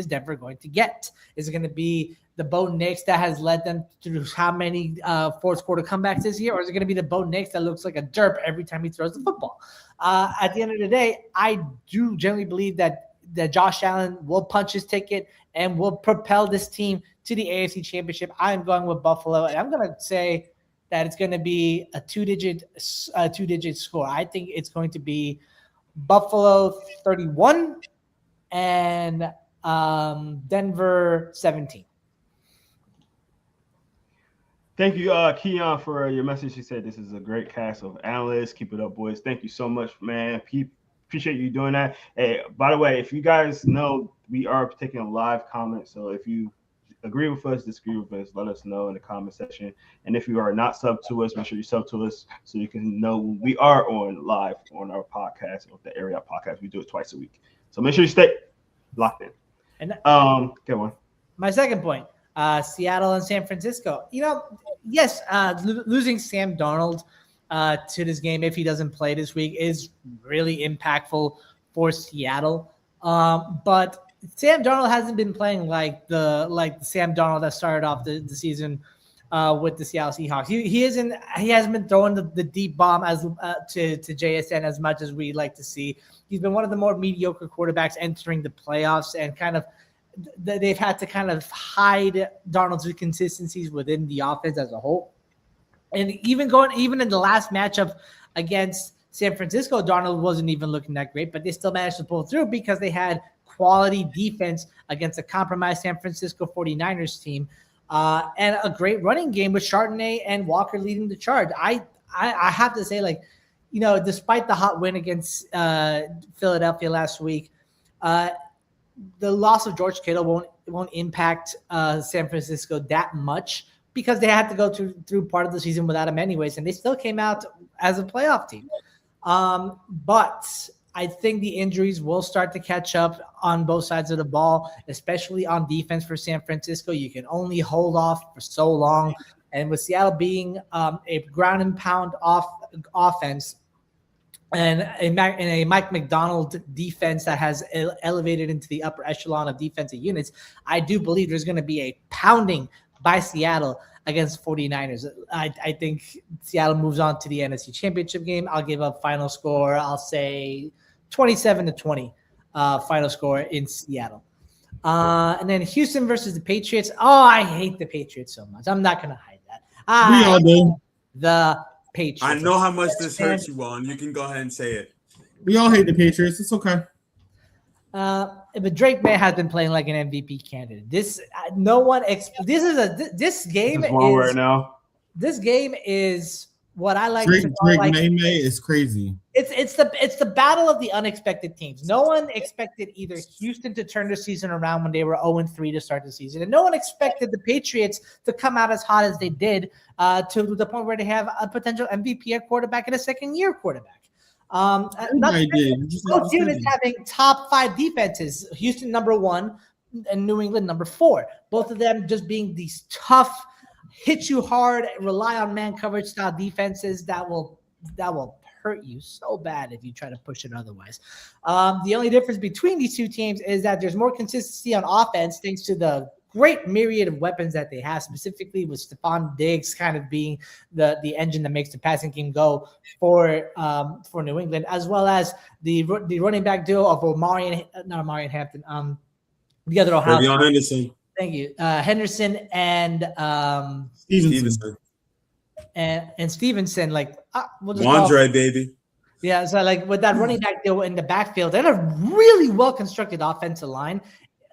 Denver going to get. Is it going to be the Bo Nix that has led them through how many fourth quarter comebacks this year, or is it going to be the Bo Nix that looks like a derp every time he throws the football? At the end of the day, I do generally believe that Josh Allen will punch his ticket and will propel this team to the AFC Championship. I'm going with Buffalo, and I'm going to say that it's going to be a two-digit score. I think it's going to be Buffalo 31 and Denver 17. Thank you, Keon, for your message. He said this is a great cast of analysts. Keep it up, boys. Thank you so much, man. Appreciate you doing that. Hey, by the way, if you guys know, we are taking a live comment. So if you agree with us, disagree with us, let us know in the comment section. And if you are not sub to us, make sure you sub to us so you can know when we are on live on our podcast, or the Area Podcast. We do it twice a week. So make sure you stay locked in. And go on. My second point. Seattle and San Francisco. Yes, losing Sam Darnold to this game, if he doesn't play this week, is really impactful for Seattle. But Sam Darnold hasn't been playing like the Sam Darnold that started off the season with the Seattle Seahawks. He hasn't been throwing the deep bomb as to JSN as much as we like to see. He's been one of the more mediocre quarterbacks entering the playoffs, and kind of they've had to kind of hide Darnold's inconsistencies within the offense as a whole. And even in the last matchup against San Francisco, Darnold wasn't even looking that great, but they still managed to pull through because they had quality defense against a compromised San Francisco 49ers team, and a great running game with Chardonnay and Walker leading the charge. I have to say, despite the hot win against Philadelphia last week, the loss of George Kittle won't impact San Francisco that much because they had to go through part of the season without him anyways, and they still came out as a playoff team. But I think the injuries will start to catch up on both sides of the ball, especially on defense for San Francisco. You can only hold off for so long, and with Seattle being a ground and pound offense, and a Mike McDonald defense that has elevated into the upper echelon of defensive units, I do believe there's going to be a pounding by Seattle against 49ers. I think Seattle moves on to the NFC Championship game. I'll give a final score. I'll say 27-20 final score in Seattle. And then Houston versus the Patriots. Oh, I hate the Patriots so much. I'm not going to hide that. We all do. The Patriots. I know how much this hurts you, Juan. You can go ahead and say it. We all hate the Patriots. It's okay. But Drake May has been playing like an MVP candidate. This game It's wrong right now. This game is what I like. Drake May is crazy. It's the battle of the unexpected teams. No one expected either Houston to turn the season around when they were 0-3 to start the season, and no one expected the Patriots to come out as hot as they did to the point where they have a potential MVP at quarterback and a second-year quarterback. Both units having top 5 defenses. Houston number 1 and New England number 4. Both of them just being these tough, hit you hard, rely on man coverage style defenses that will hurt you so bad if you try to push it otherwise. The only difference between these two teams is that there's more consistency on offense thanks to the great myriad of weapons that they have, specifically with Stephon Diggs kind of being the engine that makes the passing game go for New England, as well as the running back duo of the other Ohio. Henderson. Thank you, Henderson and Stevenson. And Stevenson, like we'll just Andre, baby. Yeah, so like with that running back deal in the backfield, and a really well constructed offensive line.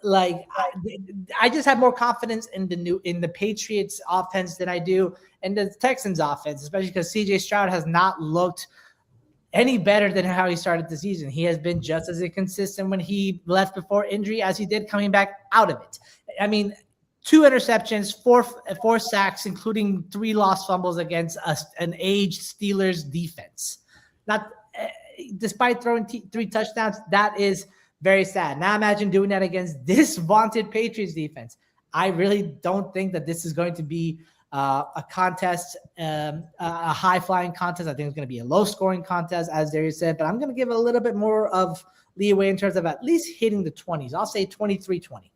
Like I just have more confidence in the Patriots offense than I do in the Texans offense, especially because CJ Stroud has not looked any better than how he started the season. He has been just as inconsistent when he left before injury as he did coming back out of it. I mean, 2 interceptions, four sacks, including 3 lost fumbles against an aged Steelers defense. Despite throwing 3 touchdowns, that is very sad. Now imagine doing that against this vaunted Patriots defense. I really don't think that this is going to be a contest, a high-flying contest. I think it's going to be a low-scoring contest, as Darius said, but I'm going to give it a little bit more of leeway in terms of at least hitting the 20s. I'll say 23-20.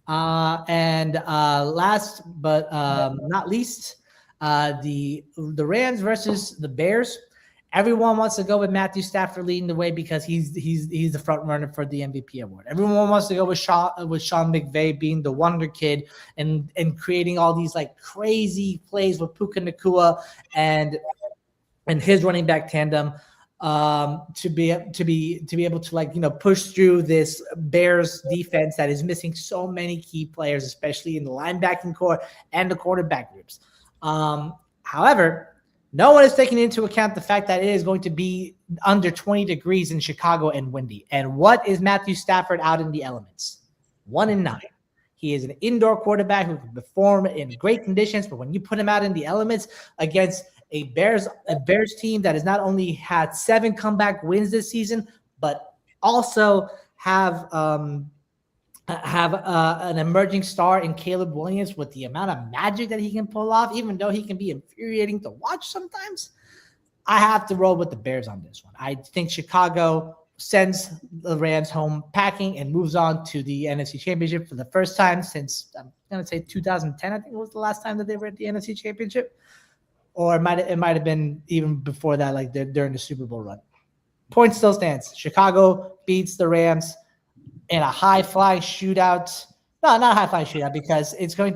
And last but not least, the Rams versus the Bears. Everyone wants to go with Matthew Stafford leading the way because he's the front runner for the MVP award. Everyone wants to go with Sean McVay being the wonder kid and creating all these like crazy plays with Puka Nacua and his running back tandem to be able to like push through this Bears defense that is missing so many key players, especially in the linebacking core and the quarterback groups. However, no one is taking into account the fact that it is going to be under 20 degrees in Chicago and windy. And what is Matthew Stafford out in the elements? 1-9. He is an indoor quarterback who can perform in great conditions, but when you put him out in the elements against a Bears team that has not only had 7 comeback wins this season, but also have an emerging star in Caleb Williams with the amount of magic that he can pull off, even though he can be infuriating to watch sometimes. I have to roll with the Bears on this one. I think Chicago sends the Rams home packing and moves on to the NFC Championship for the first time since, I'm going to say 2010, I think it was the last time that they were at the NFC Championship. Or it might have been even before that, like during the Super Bowl run. Point still stands. Chicago beats the Rams in a high-flying shootout. No, not a high-flying shootout because it's going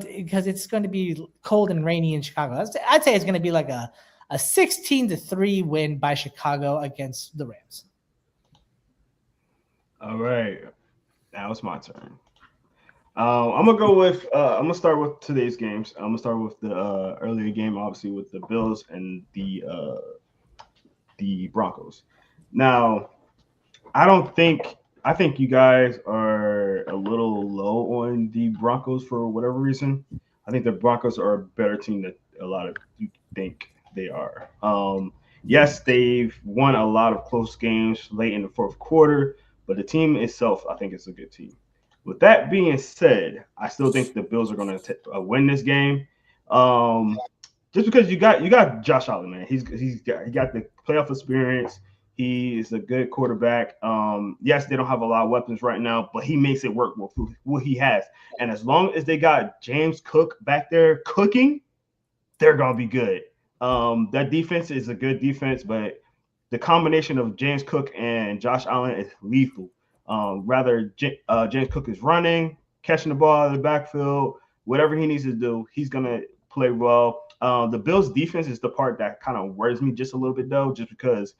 to be cold and rainy in Chicago. I'd say it's going to be like a 16-3 win by Chicago against the Rams. All right, now it's my turn. I'm gonna start with today's games. I'm gonna start with the earlier game, obviously with the Bills and the Broncos. Now, I think you guys are a little low on the Broncos for whatever reason. I think the Broncos are a better team than a lot of you think they are. Yes, they've won a lot of close games late in the fourth quarter, but the team itself, I think, is a good team. With that being said, I still think the Bills are going to win this game. just because you got Josh Allen, man. He got the playoff experience. He is a good quarterback. Yes, they don't have a lot of weapons right now, but he makes it work with what he has. And as long as they got James Cook back there cooking, they're gonna be good. That defense is a good defense, but the combination of James Cook and Josh Allen is lethal. James Cook is running, catching the ball out of the backfield, whatever he needs to do, he's gonna play well. The Bills' defense is the part that kind of worries me just a little bit, though, just because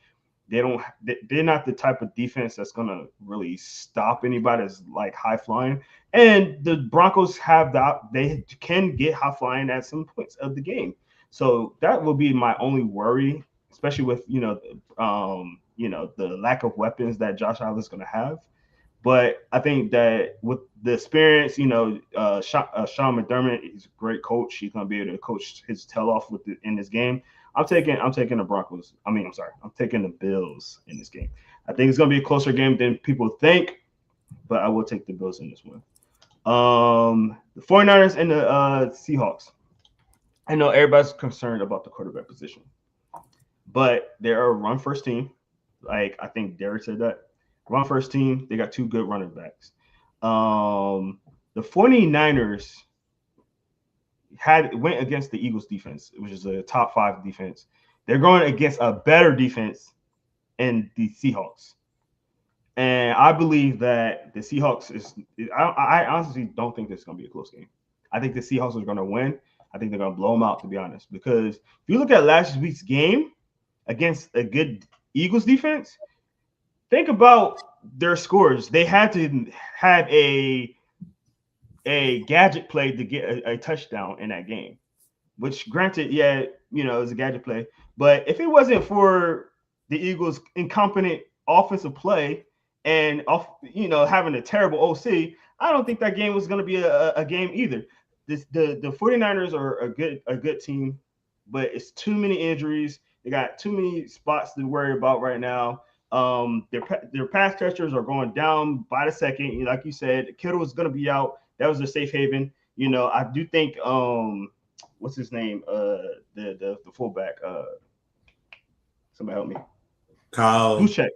they're not the type of defense that's gonna really stop anybody that's like high flying. And the Broncos they can get high flying at some points of the game. So that will be my only worry, especially with the lack of weapons that Josh Allen is gonna have. But I think that with the experience, Sean McDermott, he's a great coach. He's gonna be able to coach his tail off in this game. I'm taking the Broncos. I'm taking the Bills in this game. I think it's gonna be a closer game than people think, but I will take the Bills in this one. The 49ers and the Seahawks. I know everybody's concerned about the quarterback position, but they're a run first team. Like I think Derek said that. Run first team, they got two good running backs. The 49ers went against the Eagles defense, which is a top 5 defense. They're going against a better defense in the Seahawks. And I believe that the Seahawks I honestly don't think this is going to be a close game. I think the Seahawks are going to win. I think they're going to blow them out, to be honest. Because if you look at last week's game against a good Eagles defense, think about their scores. They had to have a gadget play to get a touchdown in that game, which granted, it was a gadget play. But if it wasn't for the Eagles' incompetent offensive play and having a terrible OC, I don't think that game was going to be a game either. The 49ers are a good team, but it's too many injuries. They got too many spots to worry about right now. Their pass catchers are going down by the second. Like you said, Kittle was going to be out. That was a safe haven. I do think what's his name? The fullback. Somebody help me. Kyle. Hushek.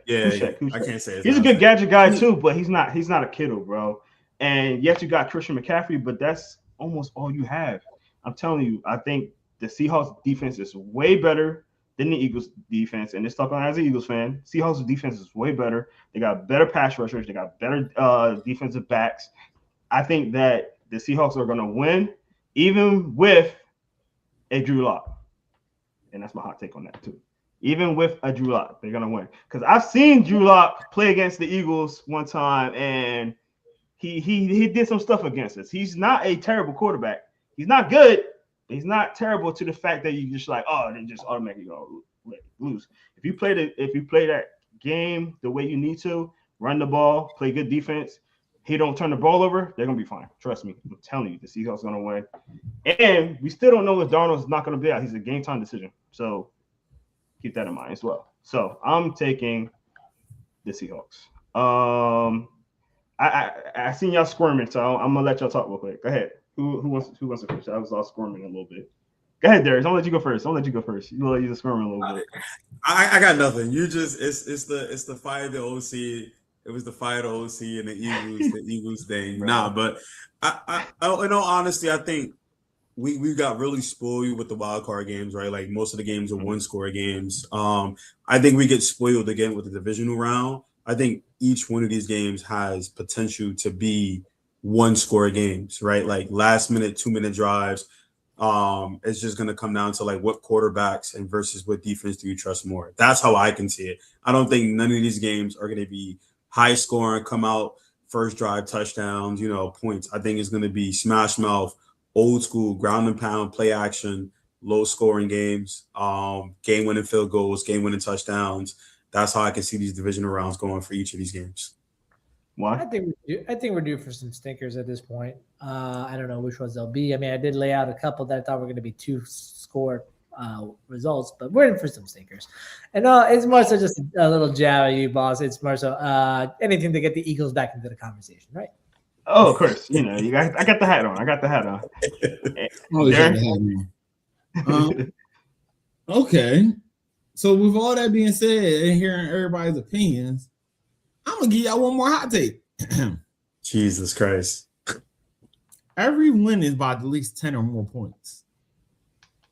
Yeah, I can't say it. He's a good gadget guy too, but he's not a Kittle, bro. And yes, you got Christian McCaffrey, but that's almost all you have. I'm telling you, I think the Seahawks defense is way better than the Eagles defense. And it's talking as an Eagles fan. Seahawks defense is way better. They got better pass rushers. They got better defensive backs. I think that the Seahawks are going to win, even with a Drew Lock. And that's my hot take on that too. Even with a Drew Lock, they're going to win. Because I've seen Drew Lock play against the Eagles one time, and he did some stuff against us. He's not a terrible quarterback. He's not good. He's not terrible to the fact that you just like, they just automatically go lose. If you play that game the way you need to, run the ball, play good defense, he don't turn the ball over, they're gonna be fine. Trust me, I'm telling you, the Seahawks are gonna win. And we still don't know if Darnold's not gonna be out. He's a game time decision, so keep that in mind as well. So I'm taking the Seahawks. I seen y'all squirming, so I'm gonna let y'all talk real quick. Go ahead. Who wants to finish? I was all squirming a little bit. Go ahead, Darius. I'll let you go first. You look like you're squirming a little bit. I got nothing. You just it's the fire the OC. It was the fire the OC and the Eagles thing. Right. Nah, but I in all honesty, I think we got really spoiled with the wild card games, right? Like most of the games are 1-score games. I think we get spoiled again with the divisional round. I think each one of these games has potential to be 1-score games, right? Like last minute, 2-minute drives. It's just going to come down to like what quarterbacks and versus what defense do you trust more. That's how I can see it. I don't think none of these games are going to be high scoring, come out first drive touchdowns, points. I think it's going to be smash mouth, old school, ground and pound, play action, low scoring games, game winning field goals, game winning touchdowns. That's how I can see these divisional rounds going for each of these games. Why? I think we're due for some stinkers at this point. I don't know which ones they'll be. I mean, I did lay out a couple that I thought were going to be 2-score results, but we're in for some stinkers. And it's more so just a little jab at you, boss. It's more so anything to get the Eagles back into the conversation, right? Oh, of course. I got the hat on. Always got the hat on. Okay. So with all that being said and hearing everybody's opinions, I'm gonna give y'all one more hot take. Jesus Christ. Every win is by at least 10 or more points.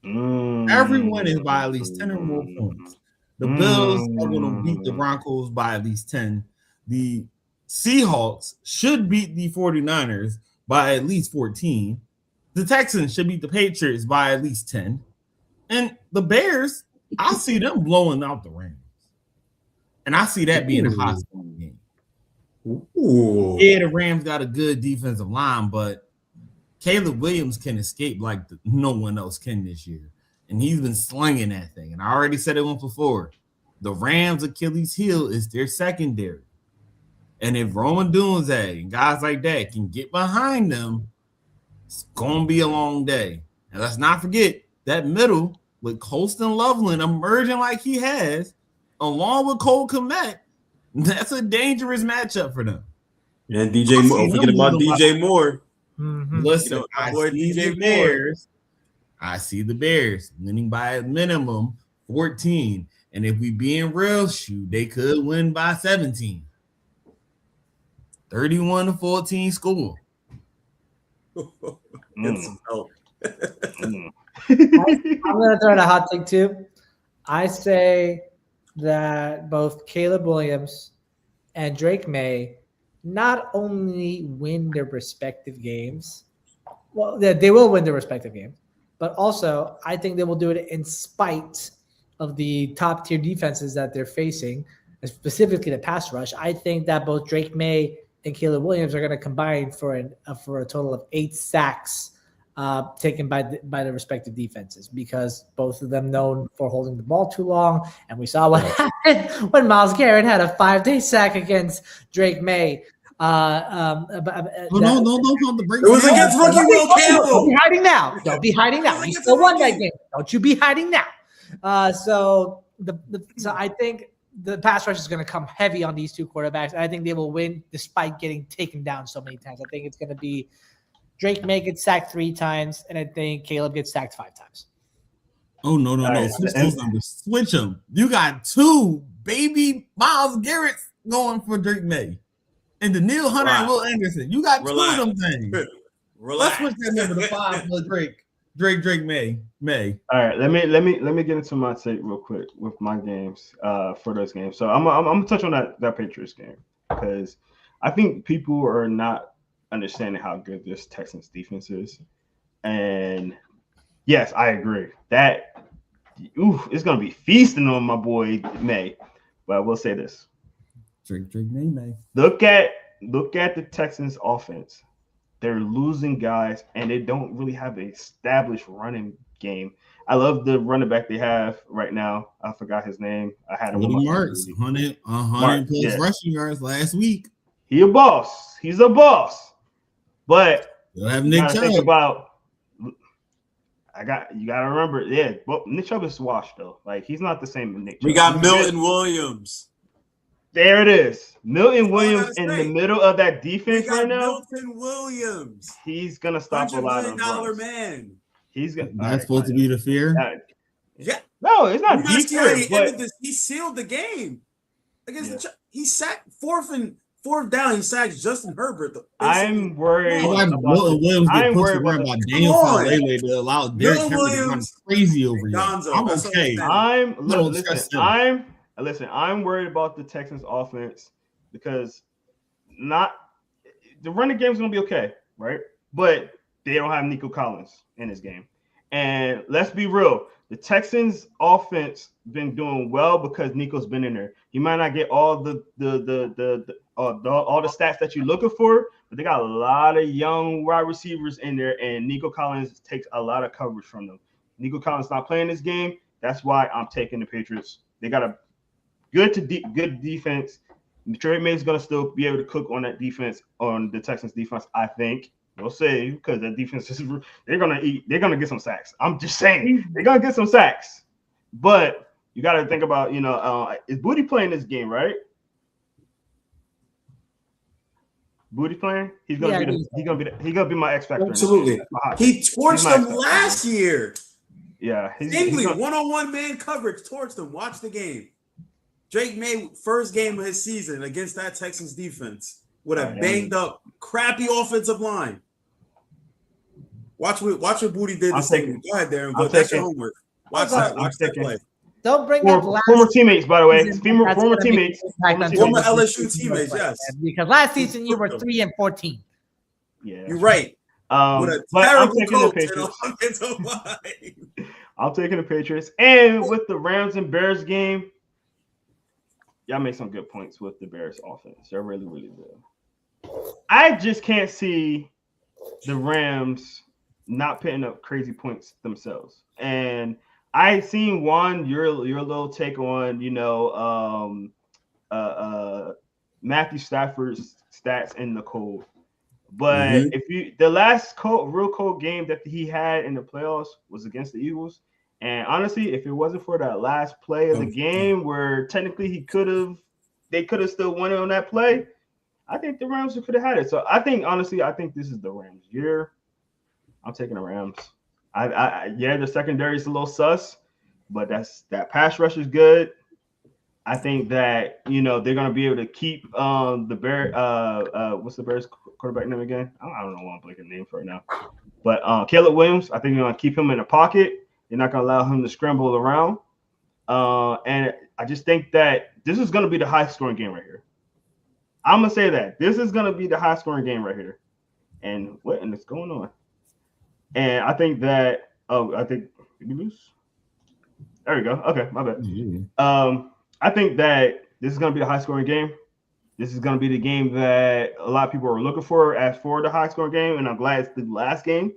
Every win is by at least 10 or more points. The Bills are going to beat the Broncos by at least 10. The Seahawks should beat the 49ers by at least 14. The Texans should beat the Patriots by at least 10. And the Bears, I see them blowing out the Rams. And I see that being a high scoring game. Ooh. Yeah, the Rams got a good defensive line, but Caleb Williams can escape like no one else can this year. And he's been slinging that thing. And I already said it once before. The Rams' Achilles heel is their secondary. And if Roman Dunze and guys like that can get behind them, it's going to be a long day. And let's not forget that middle with Colston Loveland emerging like he has, along with Cole Kmet, that's a dangerous matchup for them. And DJ Moore. Don't forget about DJ Moore. Mm-hmm. Listen, I see the Bears. I see the Bears winning by a minimum 14. And if we being real, shoot, they could win by 17. 31-14 score. Get some help. I'm going to throw in a hot take too. I say that both Caleb Williams and Drake May not only win their respective games, well, they will win their respective games, but also I think they will do it in spite of the top tier defenses that they're facing, specifically the pass rush. I think that both Drake May and Caleb Williams are going to combine for a total of 8 sacks taken by the respective defenses, because both of them known for holding the ball too long. And we saw what happened when Myles Garrett had a 5-day sack against Drake May. No, don't the break. It was against rookie Will Campbell. Don't be hiding now. Don't be hiding now. You still won that game. Don't you be hiding now. So I think the pass rush is going to come heavy on these two quarterbacks. And I think they will win despite getting taken down so many times. I think it's going to be Drake May gets sacked 3 times, and I think Caleb gets sacked 5 times. Oh, no. Right. Switch those numbers. Switch them. You got 2 baby Myles Garrett's going for Drake May. And Daniil Hunter and Will Anderson. You got 2 of them things. Let's switch that number to 5 for Drake May. All right, let me get into my take real quick with my games for those games. So I'm gonna touch on that Patriots game, because I think people are not understanding how good this Texans defense is. And yes, I agree that it's gonna be feasting on my boy May. But I will say this: Drake May. Look at the Texans offense. They're losing guys, and they don't really have an established running game. I love the running back they have right now. I forgot his name. I had him. Marks, 100 plus rushing yards last week. He a boss. He's a boss. But you'll have Nick Chubb. Think about. You gotta remember, but Nick Chubb is washed though. Like, he's not the same as Nick Chubb. We got Milton Williams. There it is. Milton Williams in the middle of that defense right now. Milton Williams. He's gonna stop a lot of $100 million man. He's gonna. That's supposed to be the fear. Yeah. No, it's not the fear. But he sealed the game against he sacked fourth down. He sacked Justin Herbert. I'm worried. Milton Williams get pushed around by Daniel Falele to allow Derrick Henry to run crazy over here. I'm okay. I'm worried about the Texans offense, because the running game is going to be okay, right? But they don't have Nico Collins in this game. And let's be real, the Texans offense been doing well because Nico's been in there. He might not get all the stats that you're looking for, but they got a lot of young wide receivers in there, and Nico Collins takes a lot of coverage from them. Nico Collins not playing this game. That's why I'm taking the Patriots. They got a good defense. Drake May is going to still be able to cook on that defense, on the Texans defense, I think. We'll see, because that defense they're gonna get some sacks. I'm just saying they're gonna get some sacks. But you got to think about, is Booty playing this game, right? Booty playing? He's gonna be my X factor. Absolutely. He torched them last year. Yeah, Stingley, one-on-one man coverage towards them. Watch the game. Drake made first game of his season against that Texans defense with a banged up, crappy offensive line. Watch what Booty did to Stingley. Go ahead, Darren. That's your homework. Watch that play. Don't bring up former teammates, by the way. Former teammates. Former LSU teammates, yes. Because last season you were 3-14. Yeah, you're right. But I'm taking the Patriots. I'm taking the Patriots. And with the Rams and Bears game, y'all make some good points with the Bears offense. They're really, really good. I just can't see the Rams not putting up crazy points themselves. And I seen your little take on, Matthew Stafford's stats in the cold. But if the last real cold game that he had in the playoffs was against the Eagles. And honestly, if it wasn't for that last play of the game where technically they could have still won it on that play, I think the Rams could have had it. So I think this is the Rams' year. I'm taking the Rams. The secondary is a little sus, but that pass rush is good. I think that they're gonna be able to keep the Bear. What's the Bears quarterback name again? I don't know why I'm blanking name for it now. But Caleb Williams, I think they're gonna keep him in the pocket. They're not gonna allow him to scramble around. And I just think that this is gonna be the high scoring game right here. I'm gonna say that this is gonna be the high scoring game right here. And what is going on? And I think that did we lose? There we go. Okay, my bad. Mm-hmm. I think that this is going to be a high-scoring game. This is going to be the game that a lot of people are looking for as for the high-scoring game, and I'm glad it's the last game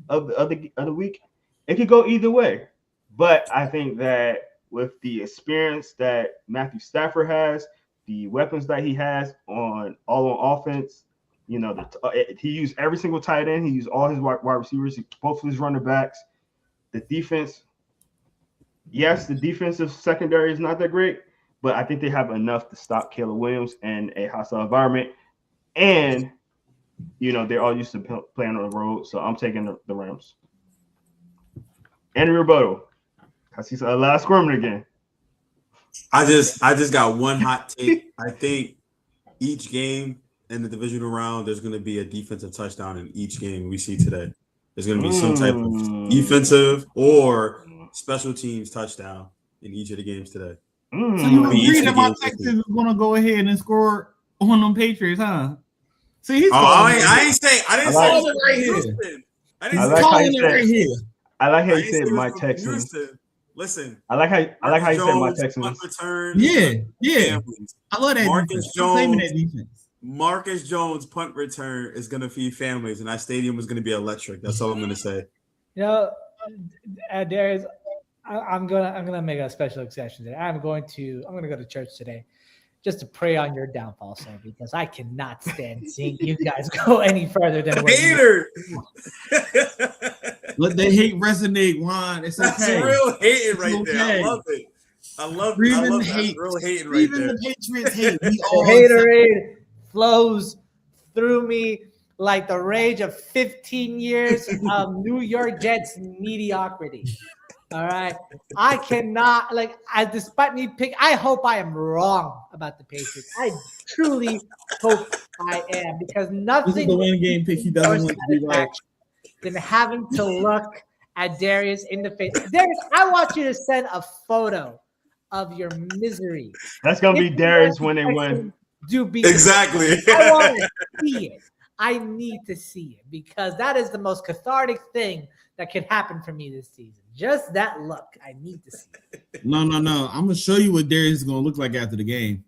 of the week. It could go either way, but I think that with the experience that Matthew Stafford has, the weapons that he has on offense, he used every single tight end. He used all his wide receivers, both of his running backs. The defense, yes, the defensive secondary is not that great, but I think they have enough to stop Caleb Williams in a hostile environment. And, they're all used to playing on the road. So I'm taking the Rams. And a rebuttal. I see a lot of squirming again. I just got one hot take. I think each game in the divisional round, there's going to be a defensive touchdown in each game we see today. There's going to be some type of defensive or special teams touchdown in each of the games today. So you agree that my Texans is going to go ahead and score on them Patriots, huh? See, he's I didn't say it right here. He's calling it right here. I like how you said my Texans. Listen, I like how you said my Texans. Yeah. I love that. Marcus Jones punt return is going to feed families, and that stadium is going to be electric. That's all I'm going to say. Darius, I'm gonna make a special exception today. I'm gonna go to church today, just to pray on your downfall, sir, because I cannot stand seeing you guys go any further than hater. Let the hate resonate, Juan. It's okay. That's real hating right there. I love it. I love hate. Real hating right even there. The Patriots hate. The haterade flows through me like the rage of 15 years of New York Jets mediocrity. All right. I cannot, despite me I hope I am wrong about the Patriots. I truly hope I am, because nothing this is the one game pick he doesn't want to be right than having to look at Darius in the face. Darius, I want you to send a photo of your misery. That's going to be Darius when they win. Exactly. I want to see it. I need to see it, because that is the most cathartic thing that could happen for me this season. Just that look. I need to see it. No. I'm going to show you what Darius is going to look like after the game.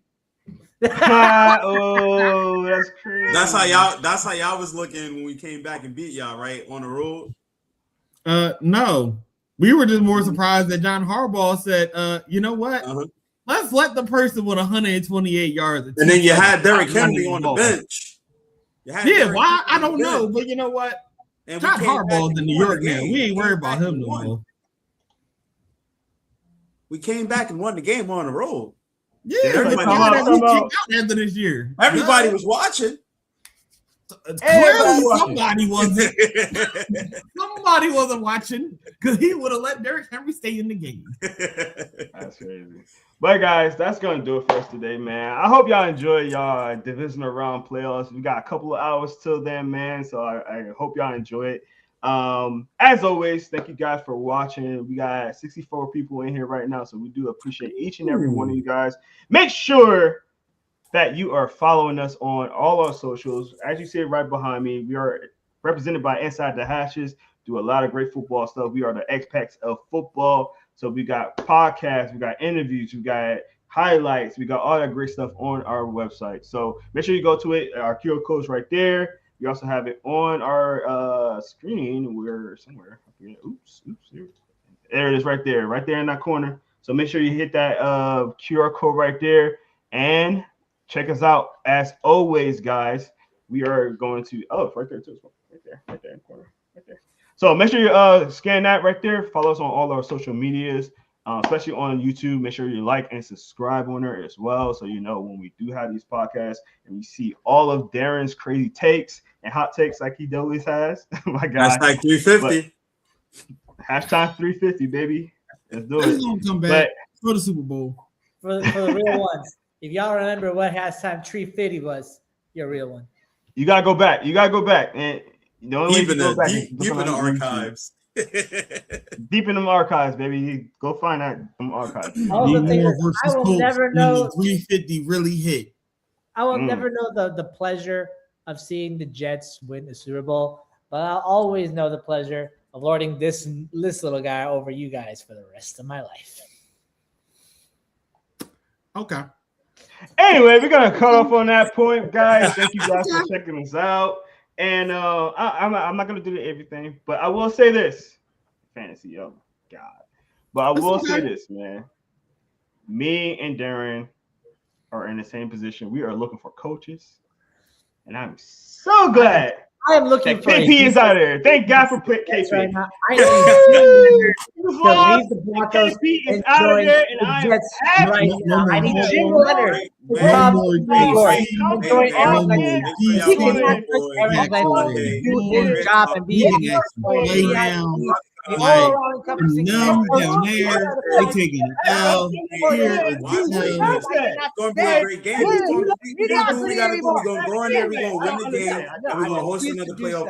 Oh, that's crazy. That's how y'all was looking when we came back and beat y'all, right? On the road? No. We were just more surprised that John Harbaugh said, you know what? Let's let the person with 128 yards. And then you had Derrick Henry on the bench. Why? I don't know. But you know what? And John Harbaugh's in New York now. We ain't worried about him no more. We came back and won the game on the road. Yeah, everybody kicked out after this year. Everybody was watching. Clearly, watching. somebody wasn't. Somebody wasn't watching because he would have let Derrick Henry stay in the game. That's crazy. But guys, that's gonna do it for us today, man. I hope y'all enjoy y'all divisional round playoffs. We got a couple of hours till then, man. So I hope y'all enjoy it. As always, thank you guys for watching. We got 64 people in here right now, so we do appreciate each and every one of you guys. Make sure that you are following us on all our socials. As you see it right behind me, we are represented by Inside the Hashes, do a lot of great football stuff. We are the X-Packs of football. So we got podcasts, we got interviews, we got highlights, we got all that great stuff on our website. So make sure you go to it. Our QR code's right there. We also have it on our screen. We're somewhere. Oops. There it is right there in that corner. So make sure you hit that QR code right there and check us out. As always, guys, we are going to it's right there too. Right there in the corner. Right there. So make sure you scan that right there. Follow us on all our social medias, especially on YouTube. Make sure you like and subscribe on there as well, so you know when we do have these podcasts and you see all of Darren's crazy takes and hot takes like he always has. My God, Hashtag 350. Hashtag 350, baby. Let's do Let's it. come back for the Super Bowl. For the real ones. If y'all remember what hashtag 350 was, you're a real one. You gotta go back. And the only Deep in way to go back the archives. Deep in them archives, baby. Go find them archives. All the things I will never know. 350 really hit. I will never know the pleasure of seeing the Jets win the Super Bowl, but I'll always know the pleasure of lording this little guy over you guys for the rest of my life. Okay. Anyway, we're gonna cut off on that point, guys. Thank you guys for checking us out. And I'm not gonna do everything, but I will say this: fantasy, oh my God! But I will say this, man. Me and Darren are in the same position. We are looking for coaches, and I'm so glad I am looking for KP is out there. Thank God for KP. right now. I am leave the Broncos KP is out of there, and I am Jets happy. right now. I need Jim Leonard. His job and be Like, them down there, they taking it out. Here is It's gonna be a great game. We're gonna go in there, we're gonna win the game, and we're gonna host another playoff